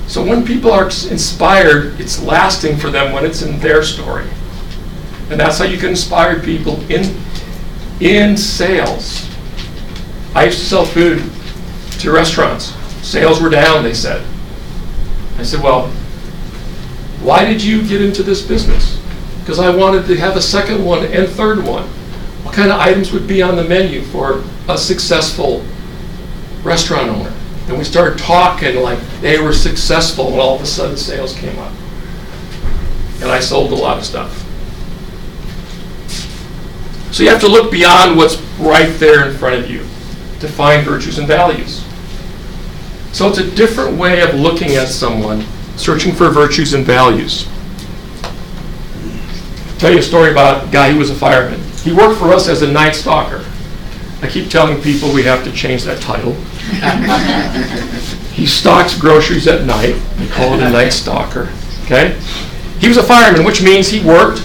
So when people are inspired, it's lasting for them when it's in their story. And that's how you can inspire people in sales. I used to sell food to restaurants. Sales were down, they said. I said, well, why did you get into this business? Because I wanted to have a second one and third one. What kind of items would be on the menu for a successful restaurant owner? And we started talking like they were successful, and all of a sudden sales came up. And I sold a lot of stuff. So you have to look beyond what's right there in front of you to find virtues and values. So it's a different way of looking at someone, searching for virtues and values. I'll tell you a story about a guy who was a fireman. He worked for us as a night stalker. I keep telling people we have to change that title. He stalks groceries at night. We call it a night stalker. Okay? He was a fireman, which means he worked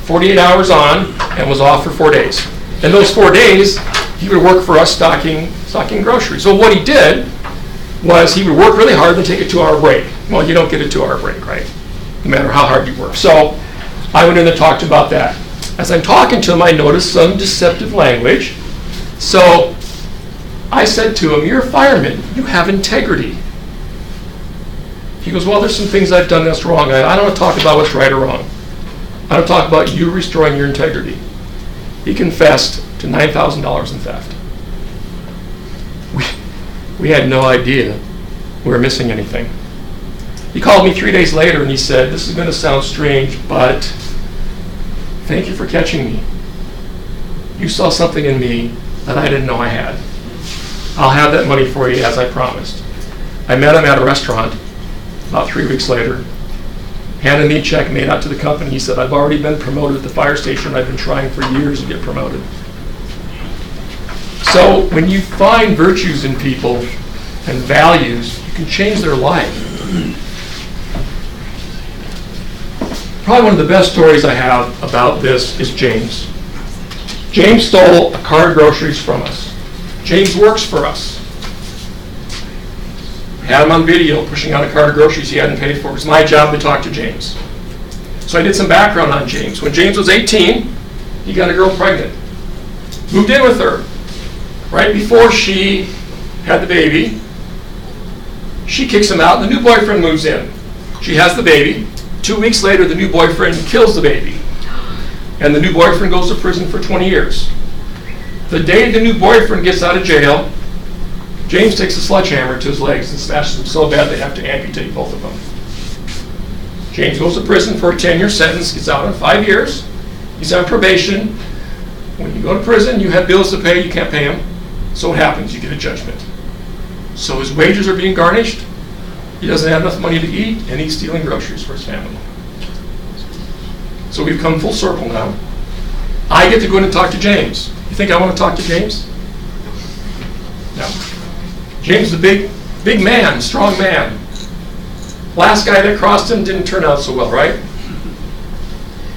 48 hours on and was off for 4 days. And those 4 days, he would work for us stocking groceries. So what he did was he would work really hard and take a 2-hour break. Well, you don't get a 2-hour break, right? No matter how hard you work. So I went in and talked about that. As I'm talking to him, I noticed some deceptive language. So I said to him, you're a fireman. You have integrity. He goes, well, there's some things I've done that's wrong. I don't want to talk about what's right or wrong. I don't talk about you restoring your integrity. He confessed to $9,000 in theft. We had no idea we were missing anything. He called me 3 days later and he said, this is going to sound strange, but thank you for catching me. You saw something in me that I didn't know I had. I'll have that money for you as I promised. I met him at a restaurant about 3 weeks later, handed me a check made out to the company. He said, I've already been promoted at the fire station. I've been trying for years to get promoted. So when you find virtues in people and values, you can change their life. Probably one of the best stories I have about this is James. James stole a cart of groceries from us. James works for us. I had him on video pushing out a cart of groceries he hadn't paid for. It was my job to talk to James. So I did some background on James. When James was 18, he got a girl pregnant. Moved in with her. Right before she had the baby, she kicks him out and the new boyfriend moves in. She has the baby. 2 weeks later, the new boyfriend kills the baby. And the new boyfriend goes to prison for 20 years. The day the new boyfriend gets out of jail, James takes a sledgehammer to his legs and smashes them so bad they have to amputate both of them. James goes to prison for a 10-year sentence, gets out in 5 years. He's on probation. When you go to prison, you have bills to pay, you can't pay them. So what happens? You get a judgment. So his wages are being garnished. He doesn't have enough money to eat, and he's stealing groceries for his family. So we've come full circle now. I get to go in and talk to James. You think I want to talk to James? No. James is a big man, strong man. Last guy that crossed him didn't turn out so well, right?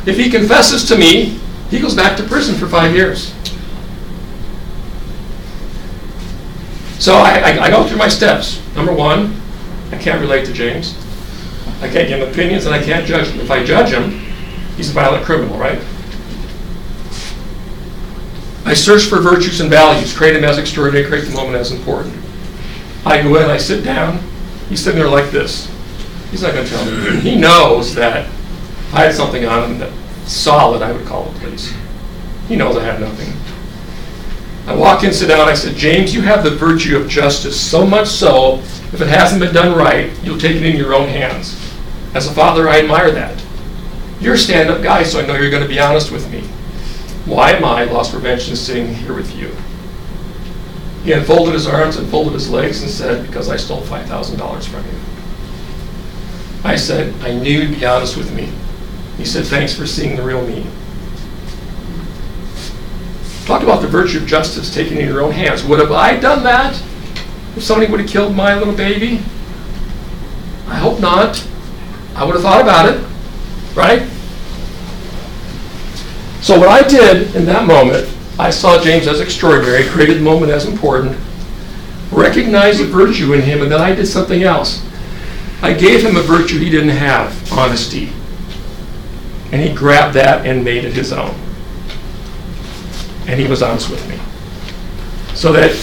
If he confesses to me, he goes back to prison for 5 years. So I go through my steps. Number one, I can't relate to James. I can't give him opinions and I can't judge him. If I judge him, he's a violent criminal, right? I search for virtues and values, create them as extraordinary, create the moment as important. I go in, I sit down, he's sitting there like this. He's not going to tell me. He knows that if I had something on him that's solid, I would call the police. He knows I have nothing. I walk in, sit down, I said, James, you have the virtue of justice, so much so, if it hasn't been done right, you'll take it in your own hands. As a father, I admire that. You're a stand-up guy, so I know you're going to be honest with me. Why am I, loss prevention, sitting here with you? He unfolded his arms and folded his legs and said, because I stole $5,000 from you. I said, I knew you'd be honest with me. He said, thanks for seeing the real me. Talk about the virtue of justice, taking it in your own hands. Would have I done that if somebody would have killed my little baby? I hope not. I would have thought about it, right? So what I did in that moment, I saw James as extraordinary, created the moment as important, recognized the virtue in him, and then I did something else. I gave him a virtue he didn't have, honesty. And he grabbed that and made it his own. And he was honest with me. So that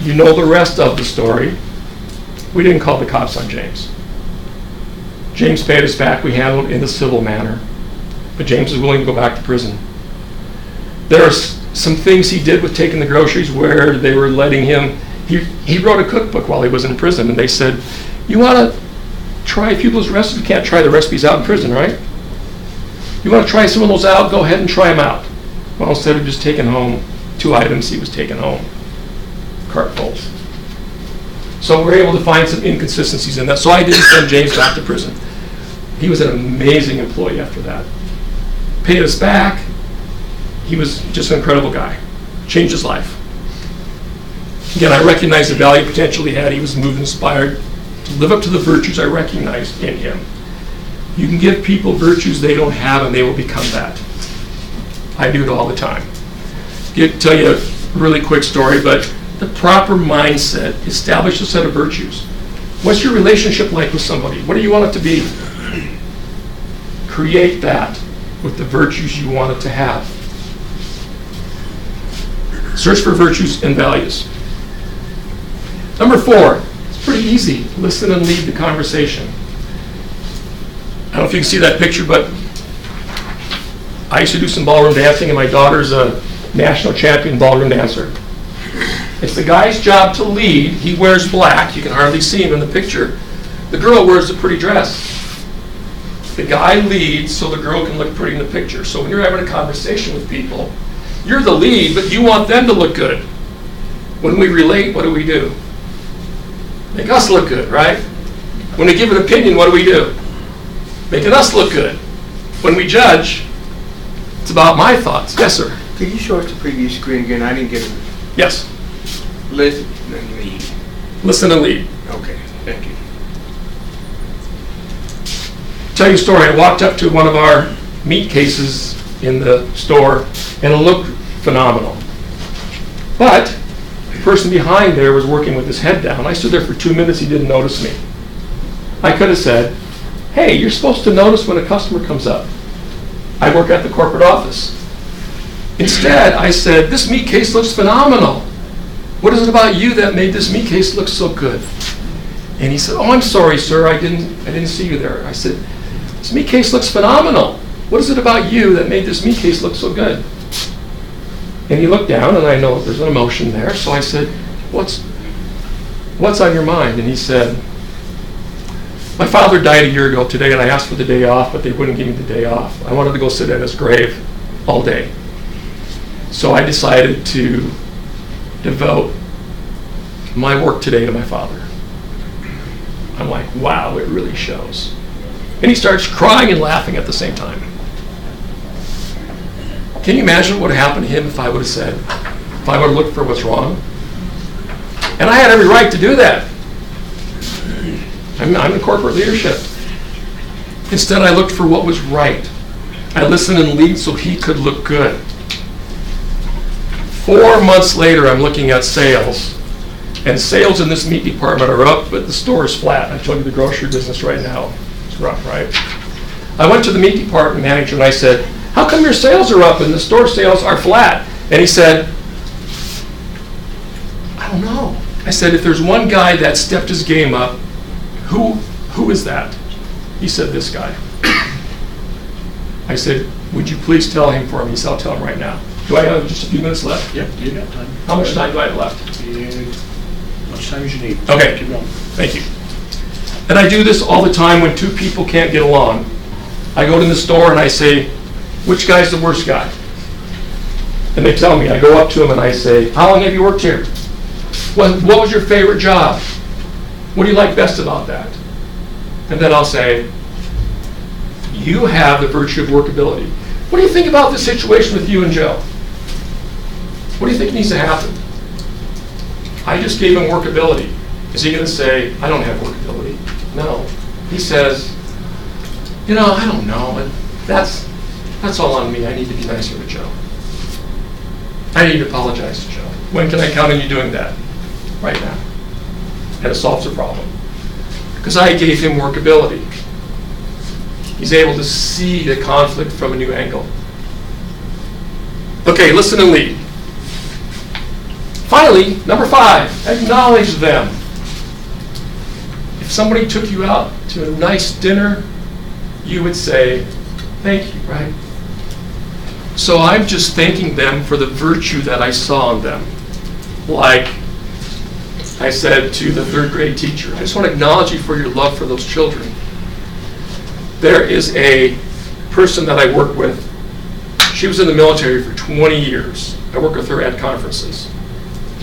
you know the rest of the story. We didn't call the cops on James. James paid us back. We handled it in a civil manner. But James is willing to go back to prison. There are some things he did with taking the groceries where they were letting him, he wrote a cookbook while he was in prison, and they said, you want to try a few of those recipes? You can't try the recipes out in prison, right? You want to try some of those out? Go ahead and try them out. Well, instead of just taking home 2 items, he was taking home cartfuls. So we're able to find some inconsistencies in that. So I didn't send James back to prison. He was an amazing employee after that. Paid us back. He was just an incredible guy. Changed his life. Again, I recognized the value potential he had. He was moved, inspired to live up to the virtues I recognized in him. You can give people virtues they don't have, and they will become that. I do it all the time. I'll tell you a really quick story, but the proper mindset, establish a set of virtues. What's your relationship like with somebody? What do you want it to be? Create that with the virtues you want it to have. Search for virtues and values. Number 4, it's pretty easy. Listen and lead the conversation. I don't know if you can see that picture, but I used to do some ballroom dancing, and my daughter's a national champion ballroom dancer. It's the guy's job to lead. He wears black. You can hardly see him in the picture. The girl wears a pretty dress. The guy leads so the girl can look pretty in the picture. So when you're having a conversation with people, you're the lead, but you want them to look good. When we relate, what do? Make us look good, right? When we give an opinion, what do? Making us look good. When we judge, it's about my thoughts. Yes, sir? Could you show us the previous screen again? I didn't get it. Yes. Listen and lead. Listen and lead. Okay, thank you. Tell you a story. I walked up to one of our meat cases in the store, and it looked phenomenal. But the person behind there was working with his head down. I stood there for 2 minutes. He didn't notice me. I could have said, hey, you're supposed to notice when a customer comes up. I work at the corporate office. Instead, I said, this meat case looks phenomenal. What is it about you that made this meat case look so good? And he said, oh, I'm sorry, sir, I didn't see you there. I said, this meat case looks phenomenal. What is it about you that made this meat case look so good? And he looked down, and I know there's an emotion there, so I said, what's on your mind? And he said, my father died a year ago today, and I asked for the day off, but they wouldn't give me the day off. I wanted to go sit at his grave all day. So I decided to devote my work today to my father. I'm like, wow, it really shows. And he starts crying and laughing at the same time. Can you imagine what would have happened to him if I would have said, if I would have looked for what's wrong? And I had every right to do that. I'm in corporate leadership. Instead, I looked for what was right. I listened and lead so he could look good. 4 months later, I'm looking at sales. And sales in this meat department are up, but the store is flat. I told you the grocery business right now is rough, right? I went to the meat department manager and I said, how come your sales are up and the store sales are flat? And he said, I don't know. I said, if there's one guy that stepped his game up, who is that? He said, this guy. I said, would you please tell him for me? He said, I'll tell him right now. Do I have just a few minutes left? Yep, you got time. How much time do I have left? As much time as you need. Okay. Keep going. Thank you. And I do this all the time when 2 people can't get along. I go to the store and I say, which guy's the worst guy? And they tell me. I go up to them and I say, how long have you worked here? What was your favorite job? What do you like best about that? And then I'll say, you have the virtue of workability. What do you think about this situation with you and Joe? What do you think needs to happen? I just gave him workability. Is he going to say, I don't have workability? No. He says, I don't know, but that's all on me. I need to be nicer to Joe. I need to apologize to Joe. When can I count on you doing that? Right now. And it solves the problem. Because I gave him workability. He's able to see the conflict from a new angle. Okay, listen and lead. Finally, number 5, acknowledge them. If somebody took you out to a nice dinner, you would say, thank you, right? So I'm just thanking them for the virtue that I saw in them. Like I said to the 3rd grade teacher, I just want to acknowledge you for your love for those children. There is a person that I work with. She was in the military for 20 years. I work with her at conferences.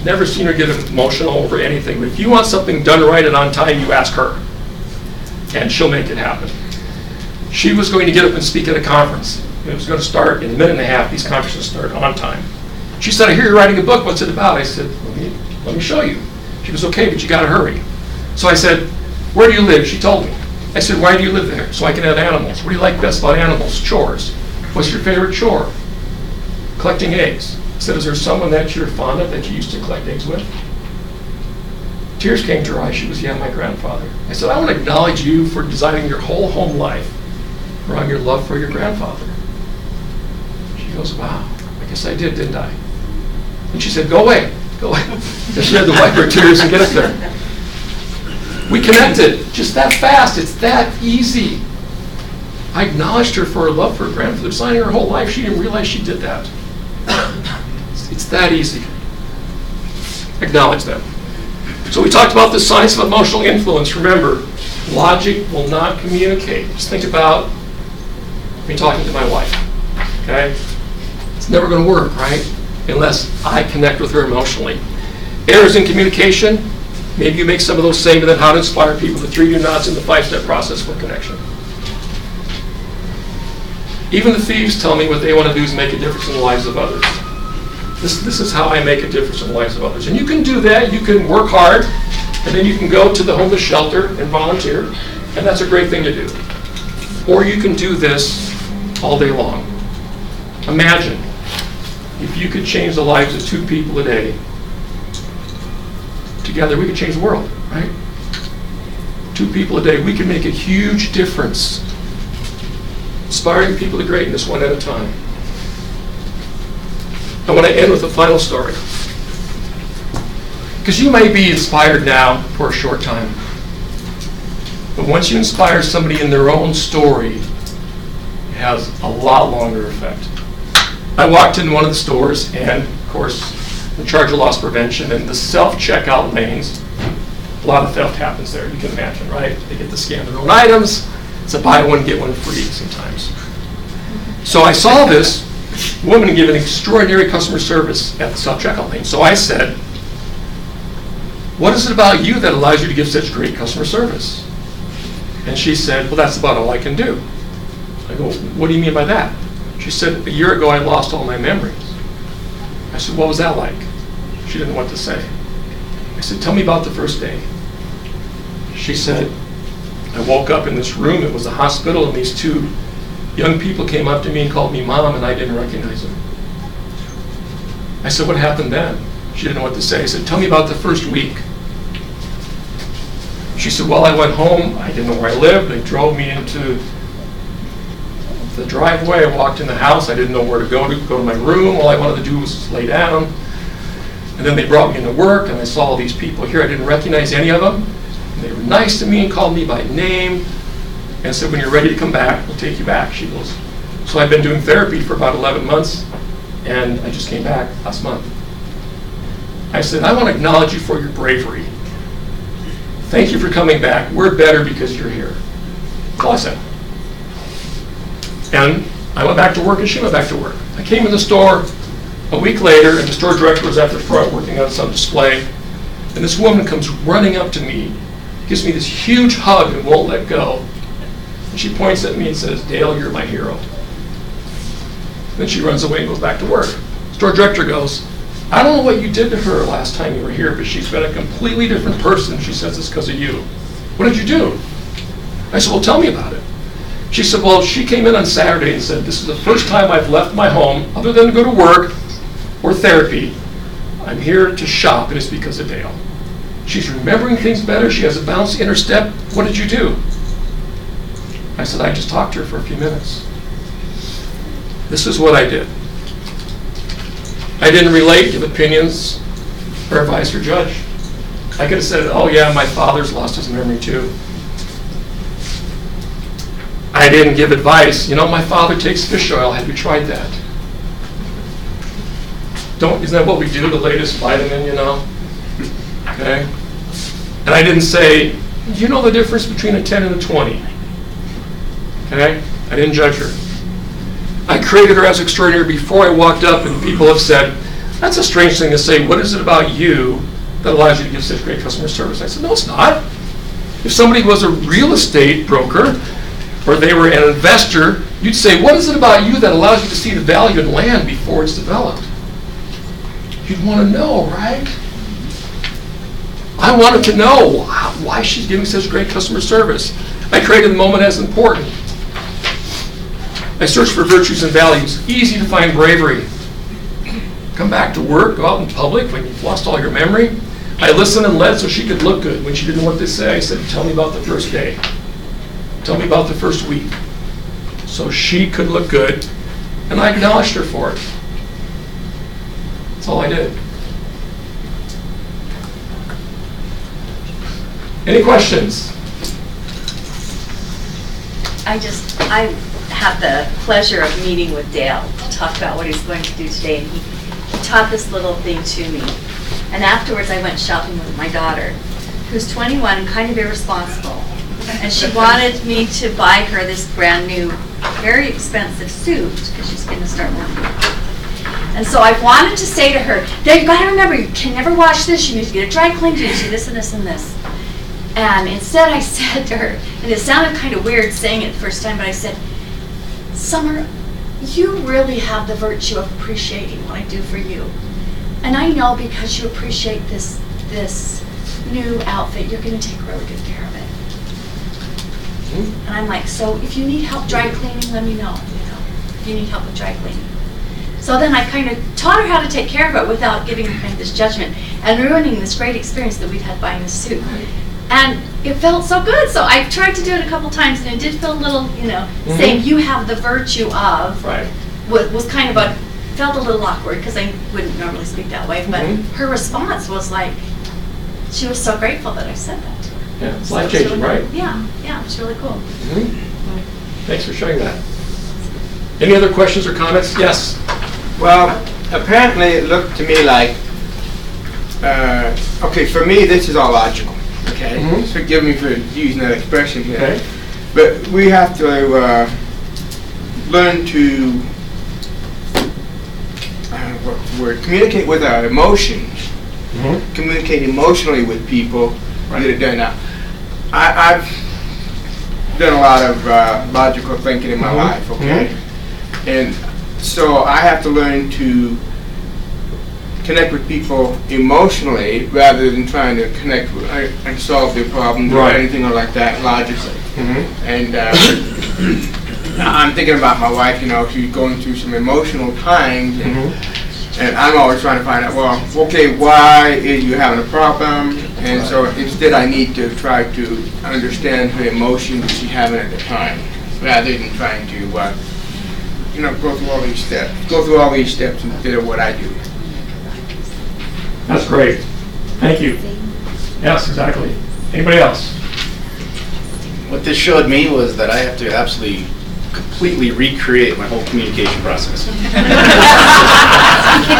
Never seen her get emotional over anything. But if you want something done right and on time, you ask her. And she'll make it happen. She was going to get up and speak at a conference. It was going to start in a minute and a half. These conferences start on time. She said, I hear you're writing a book. What's it about? I said, let me show you. She goes, okay, but you got to hurry. So I said, where do you live? She told me. I said, why do you live there? So I can have animals. What do you like best about animals? Chores. What's your favorite chore? Collecting eggs. I said, is there someone that you're fond of that you used to collect eggs with? Tears came to her eyes. She was, yeah, my grandfather. I said, I want to acknowledge you for designing your whole home life around your love for your grandfather. She goes, wow, I guess I did, didn't I? And she said, go away. Go away. So she had to wipe her tears and get up there. We connected just that fast. It's that easy. I acknowledged her for her love for her grandfather, designing her whole life. She didn't realize she did that. It's that easy. Acknowledge them. So we talked about the science of emotional influence. Remember, logic will not communicate. Just think about me talking to my wife. Okay? It's never going to work, right? Unless I connect with her emotionally. Errors in communication. Maybe you make some of those same, and then how to inspire people, the 3 do nots, and the 5-step process for connection. Even the thieves tell me what they want to do is make a difference in the lives of others. This is how I make a difference in the lives of others. And you can do that. You can work hard, and then you can go to the homeless shelter and volunteer, and that's a great thing to do. Or you can do this all day long. Imagine if you could change the lives of 2 people a day. Together we could change the world, right? 2 people a day, we can make a huge difference. Inspiring people to greatness one at a time. I want to end with a final story. Because you may be inspired now for a short time. But once you inspire somebody in their own story, it has a lot longer effect. I walked in one of the stores, and of course, in charge of loss prevention, and the self-checkout lanes, a lot of theft happens there, you can imagine, right? They get to scan their own items. It's a buy one, get one free sometimes. So I saw this woman give an extraordinary customer service at the self-checkout lane. So I said, what is it about you that allows you to give such great customer service? And she said, well, that's about all I can do. I go, what do you mean by that? She said, a year ago I lost all my memories. I said, what was that like? She didn't know what to say. I said, tell me about the first day. She said, I woke up in this room, it was a hospital, and these 2 young people came up to me and called me mom, and I didn't recognize them. I said, what happened then? She didn't know what to say. I said, tell me about the first week. She said, well, I went home, I didn't know where I lived, they drove me into the driveway, I walked in the house, I didn't know where to go to my room, all I wanted to do was just lay down. And then they brought me into work, and I saw all these people here, I didn't recognize any of them. And they were nice to me and called me by name, and said, when you're ready to come back, we'll take you back. She goes, so I've been doing therapy for about 11 months, and I just came back last month. I said, I want to acknowledge you for your bravery. Thank you for coming back. We're better because you're here. That's all I said. And I went back to work, and she went back to work. I came in the store a week later, and the store director was at the front working on some display. And this woman comes running up to me, gives me this huge hug and won't let go. And she points at me and says, "Dale, you're my hero." Then she runs away and goes back to work. Store director goes, "I don't know what you did to her last time you were here, but she's been a completely different person. She says it's because of you." "What did you do?" I said, "Well, tell me about it." She said, "Well, she came in on Saturday and said, this is the first time I've left my home, other than to go to work or therapy. I'm here to shop, and it's because of Dale. She's remembering things better. She has a bounce in her step. What did you do?" I said, "I just talked to her for a few minutes. This is what I did. I didn't relate, give opinions, or advise her judge. I could have said, oh yeah, my father's lost his memory too. I didn't give advice. You know, my father takes fish oil. Have you tried that? Isn't that what we do, the latest vitamin, you know? Okay? And I didn't say, do you know the difference between a 10 and a 20? Okay? I didn't judge her. I created her as extraordinary before I walked up, and people have said, that's a strange thing to say. What is it about you that allows you to give such great customer service? I said, no, it's not. If somebody was a real estate broker or they were an investor, you'd say, what is it about you that allows you to see the value in land before it's developed? You'd want to know, right? I wanted to know why she's giving such great customer service. I created the moment as important. I searched for virtues and values. Easy to find bravery. Come back to work, go out in public when you've lost all your memory. I listened and led so she could look good. When she didn't know what to say, I said, tell me about the first day. Tell me about the first week. So she could look good, and I acknowledged her for it. That's all I did. Any questions? I have the pleasure of meeting with Dale to talk about what he's going to do today, and he taught this little thing to me. And afterwards I went shopping with my daughter, who's 21 and kind of irresponsible. And she wanted me to buy her this brand new, very expensive suit, because she's going to start working. And so I wanted to say to her, Dale, you've got to remember, you can never wash this, you need to get it dry cleaned, you need to do this and this and this. And instead I said to her, and it sounded kind of weird saying it the first time, but I said, Summer, you really have the virtue of appreciating what I do for you. And I know because you appreciate this new outfit, you're going to take really good care of it. And I'm like, so if you need help dry cleaning, let me know. If you need help with dry cleaning. So then I kind of taught her how to take care of it without giving her kind of this judgment and ruining this great experience that we've had buying this suit. And it felt so good. So I tried to do it a couple times, and it did feel a little, saying you have the virtue of, right, was kind of felt a little awkward because I wouldn't normally speak that way. But her response was like, she was so grateful that I said that to her. Yeah, it's life-changing, really, right? Yeah, it's really cool. Thanks for sharing that. Any other questions or comments? Yes? Well, apparently it looked to me like, okay, for me this is all logical, okay? Forgive me for using that expression here. Okay. But we have to learn to communicate with our emotions, communicate emotionally with people, get it done. Now, I've done a lot of logical thinking in my life, okay? And so I have to learn to connect with people emotionally rather than trying to connect with and solve their problems or anything like that logically. And I'm thinking about my wife, she's going through some emotional times, and I'm always trying to find out, well, okay, why is you having a problem? And so instead I need to try to understand her emotions she's having at the time, rather than trying to, go through all these steps instead of what I do. That's great. Thank you. Yes, exactly. Anybody else? What this showed me was that I have to absolutely completely recreate my whole communication process.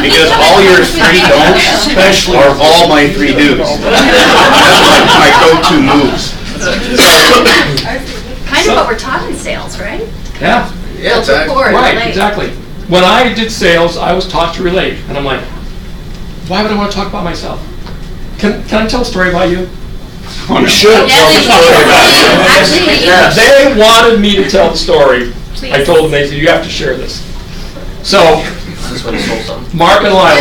Because all your 3 don'ts are all my 3 do's. That's my go-to moves. Kind of what we're taught in sales, right? Yeah. Yeah, exactly. Right, exactly. When I did sales, I was taught to relate. And I'm like, why would I want to talk about myself? Can I tell a story about you? You should. Actually, They wanted me to tell the story. I Please. told them, they said, you have to share this. So, Is this when he stole something? Mark and Lila.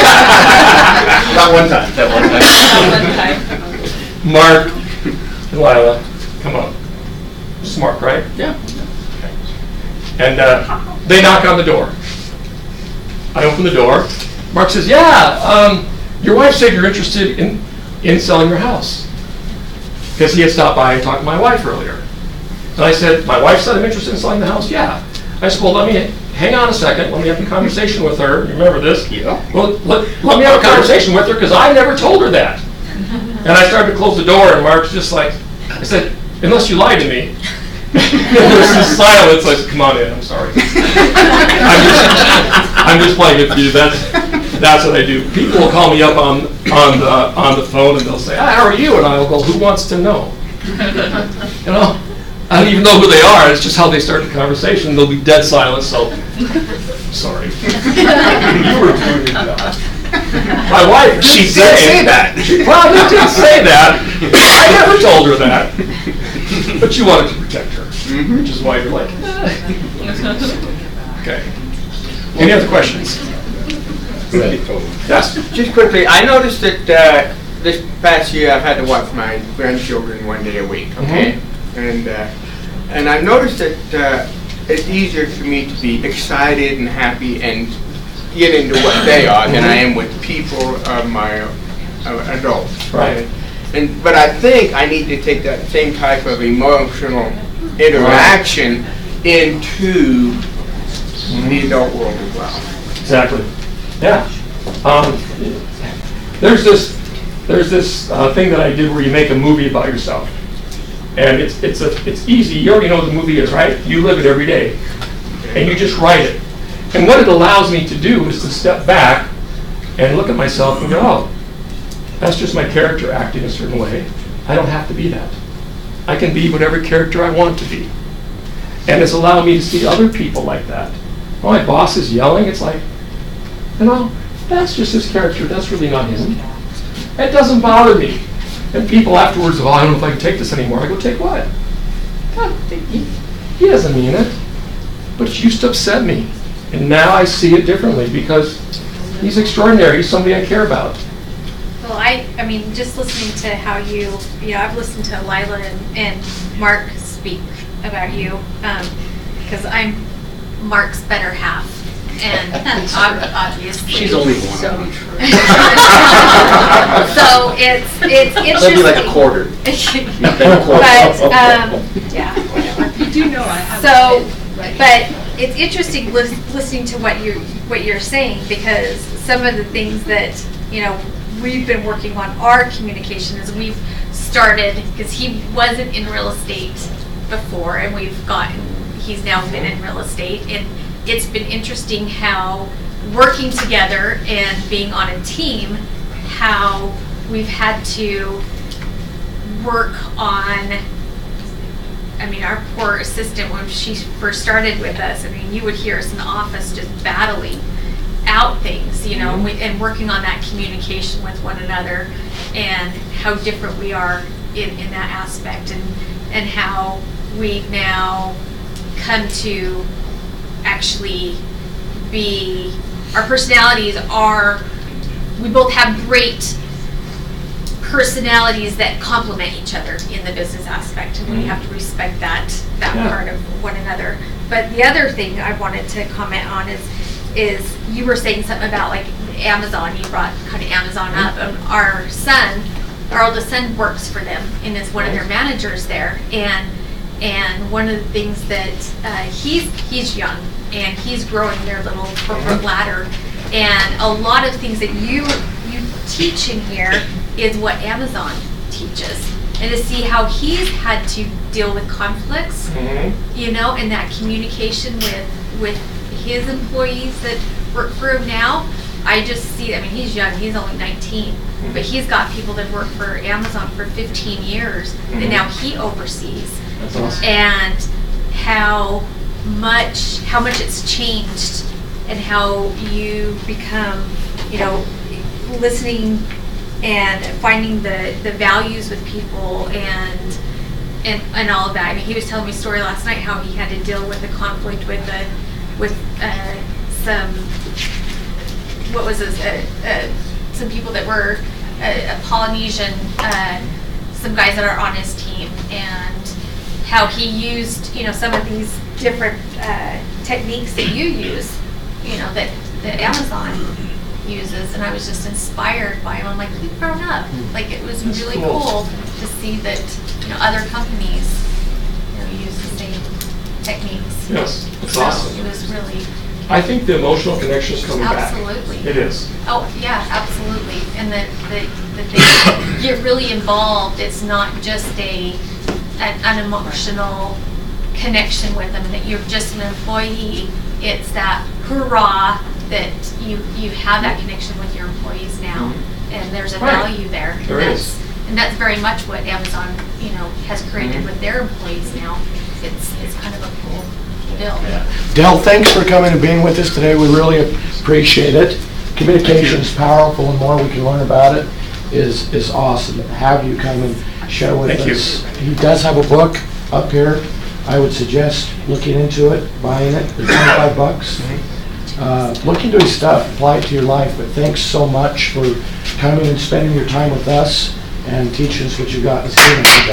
Not one time. That one time. Mark and Lila, come on. Smart, right? Yeah. And they knock on the door. I open the door. Mark says, yeah, your wife said you're interested in selling your house. Because he had stopped by and talked to my wife earlier. And I said, my wife said I'm interested in selling the house? Yeah. I said, well, let me hang on a second. Let me have a conversation with her. You remember this? Yeah. Well, let me have a conversation with her because I never told her that. And I started to close the door, and Mark's just like, I said, unless you lied to me. There's this silence. I said, come on in. I'm sorry. I'm just playing with you. That's what I do. People will call me up on the phone and they'll say, "How are you?" And I'll go, "Who wants to know?" You know, I don't even know who they are. It's just how they start the conversation. They'll be dead silent. So, sorry. You were doing your job. My wife, She did say that. She probably did say that. I never told her that. But you wanted to protect her, which is why you're like, okay. Any other questions? Yes. Just quickly, I noticed that this past year I've had to watch my grandchildren one day a week, okay? And I noticed that it's easier for me to be excited and happy and get into what they are than I am with people of my adults. Right. But I think I need to take that same type of emotional interaction into the adult world as well. Exactly. Yeah. There's this thing that I did where you make a movie about yourself, and it's easy. You already know what the movie is, right? You live it every day, and you just write it. And what it allows me to do is to step back and look at myself and go, oh, that's just my character acting a certain way. I don't have to be that. I can be whatever character I want to be. And it's allowed me to see other people like that. Oh, my boss is yelling. It's like, you know, that's just his character. That's really not him. It doesn't bother me. And people afterwards, oh, I don't know if I can take this anymore. I go, take what? God, he doesn't mean it. But it used to upset me. And now I see it differently because he's extraordinary. He's somebody I care about. Well, I mean, just listening to how you know, I've listened to Lila and Mark speak about you, because I'm Mark's better half, and obviously. She's only one. So it's interesting. Maybe like a quarter. But, yeah, whatever. You do know I have. So, but it's interesting listening to what you're saying, because some of the things that, you know, we've been working on our communication is we've started, because he wasn't in real estate before, and he's now been in real estate, and it's been interesting how working together and being on a team, how we've had to work on, I mean, our poor assistant, when she first started with us, I mean, you would hear us in the office just battling out things, you know, and working on that communication with one another, and how different we are in that aspect, and how we've now come to actually be, our personalities are, we both have great personalities that complement each other in the business aspect, and we have to respect that part of one another. But the other thing I wanted to comment on is you were saying something about like Amazon. You brought kind of Amazon up. Our oldest son works for them and is one of their managers there. And one of the things that he's young and he's growing their little corporate ladder. And a lot of things that you teach in here is what Amazon teaches. And to see how he's had to deal with conflicts, you know, and that communication with his employees that work for him now, I just see, I mean, he's young, he's only 19, but he's got people that work for Amazon for 15 years, and now he oversees. That's awesome. And how much it's changed, and how you become, you know, listening and finding the values with people and all of that. I mean, he was telling me a story last night how he had to deal with a conflict with some, what was this, some people that were a Polynesian, some guys that are on his team, and how he used, some of these different techniques that you use, that Amazon uses, and I was just inspired by him. I'm like, we've grown up. Like, it was really cool to see that, other companies, use the same techniques. Yes, it's So awesome. it was really, I think the emotional connection is coming back. absolutely. It is. Oh, yeah, absolutely. And that they get really involved. It's not just an emotional connection with them, that you're just an employee. It's that hurrah that you have that connection with your employees now, and there's a Right. value there. There is. And that's very much what Amazon, has created with their employees now. It's kind of a cool deal. Del, thanks for coming and being with us today. We really appreciate it. Communication's powerful, and the more we can learn about it is awesome. Have you come and share with Thank you. us. He does have a book up here. I would suggest looking into it, buying it. They're $25. Look into his stuff, apply it to your life. But thanks so much for coming and spending your time with us and teaching us what you got. Let's give him a hand.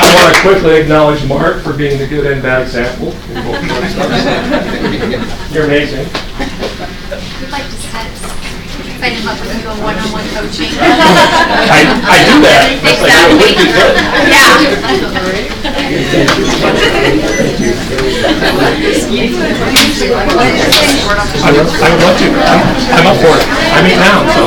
I want to quickly acknowledge Mark for being the good and bad example. You're amazing. We'd like to set him up with a one-on-one coaching. I do that. Exactly. I would love to. I'm up for it. I mean now, so.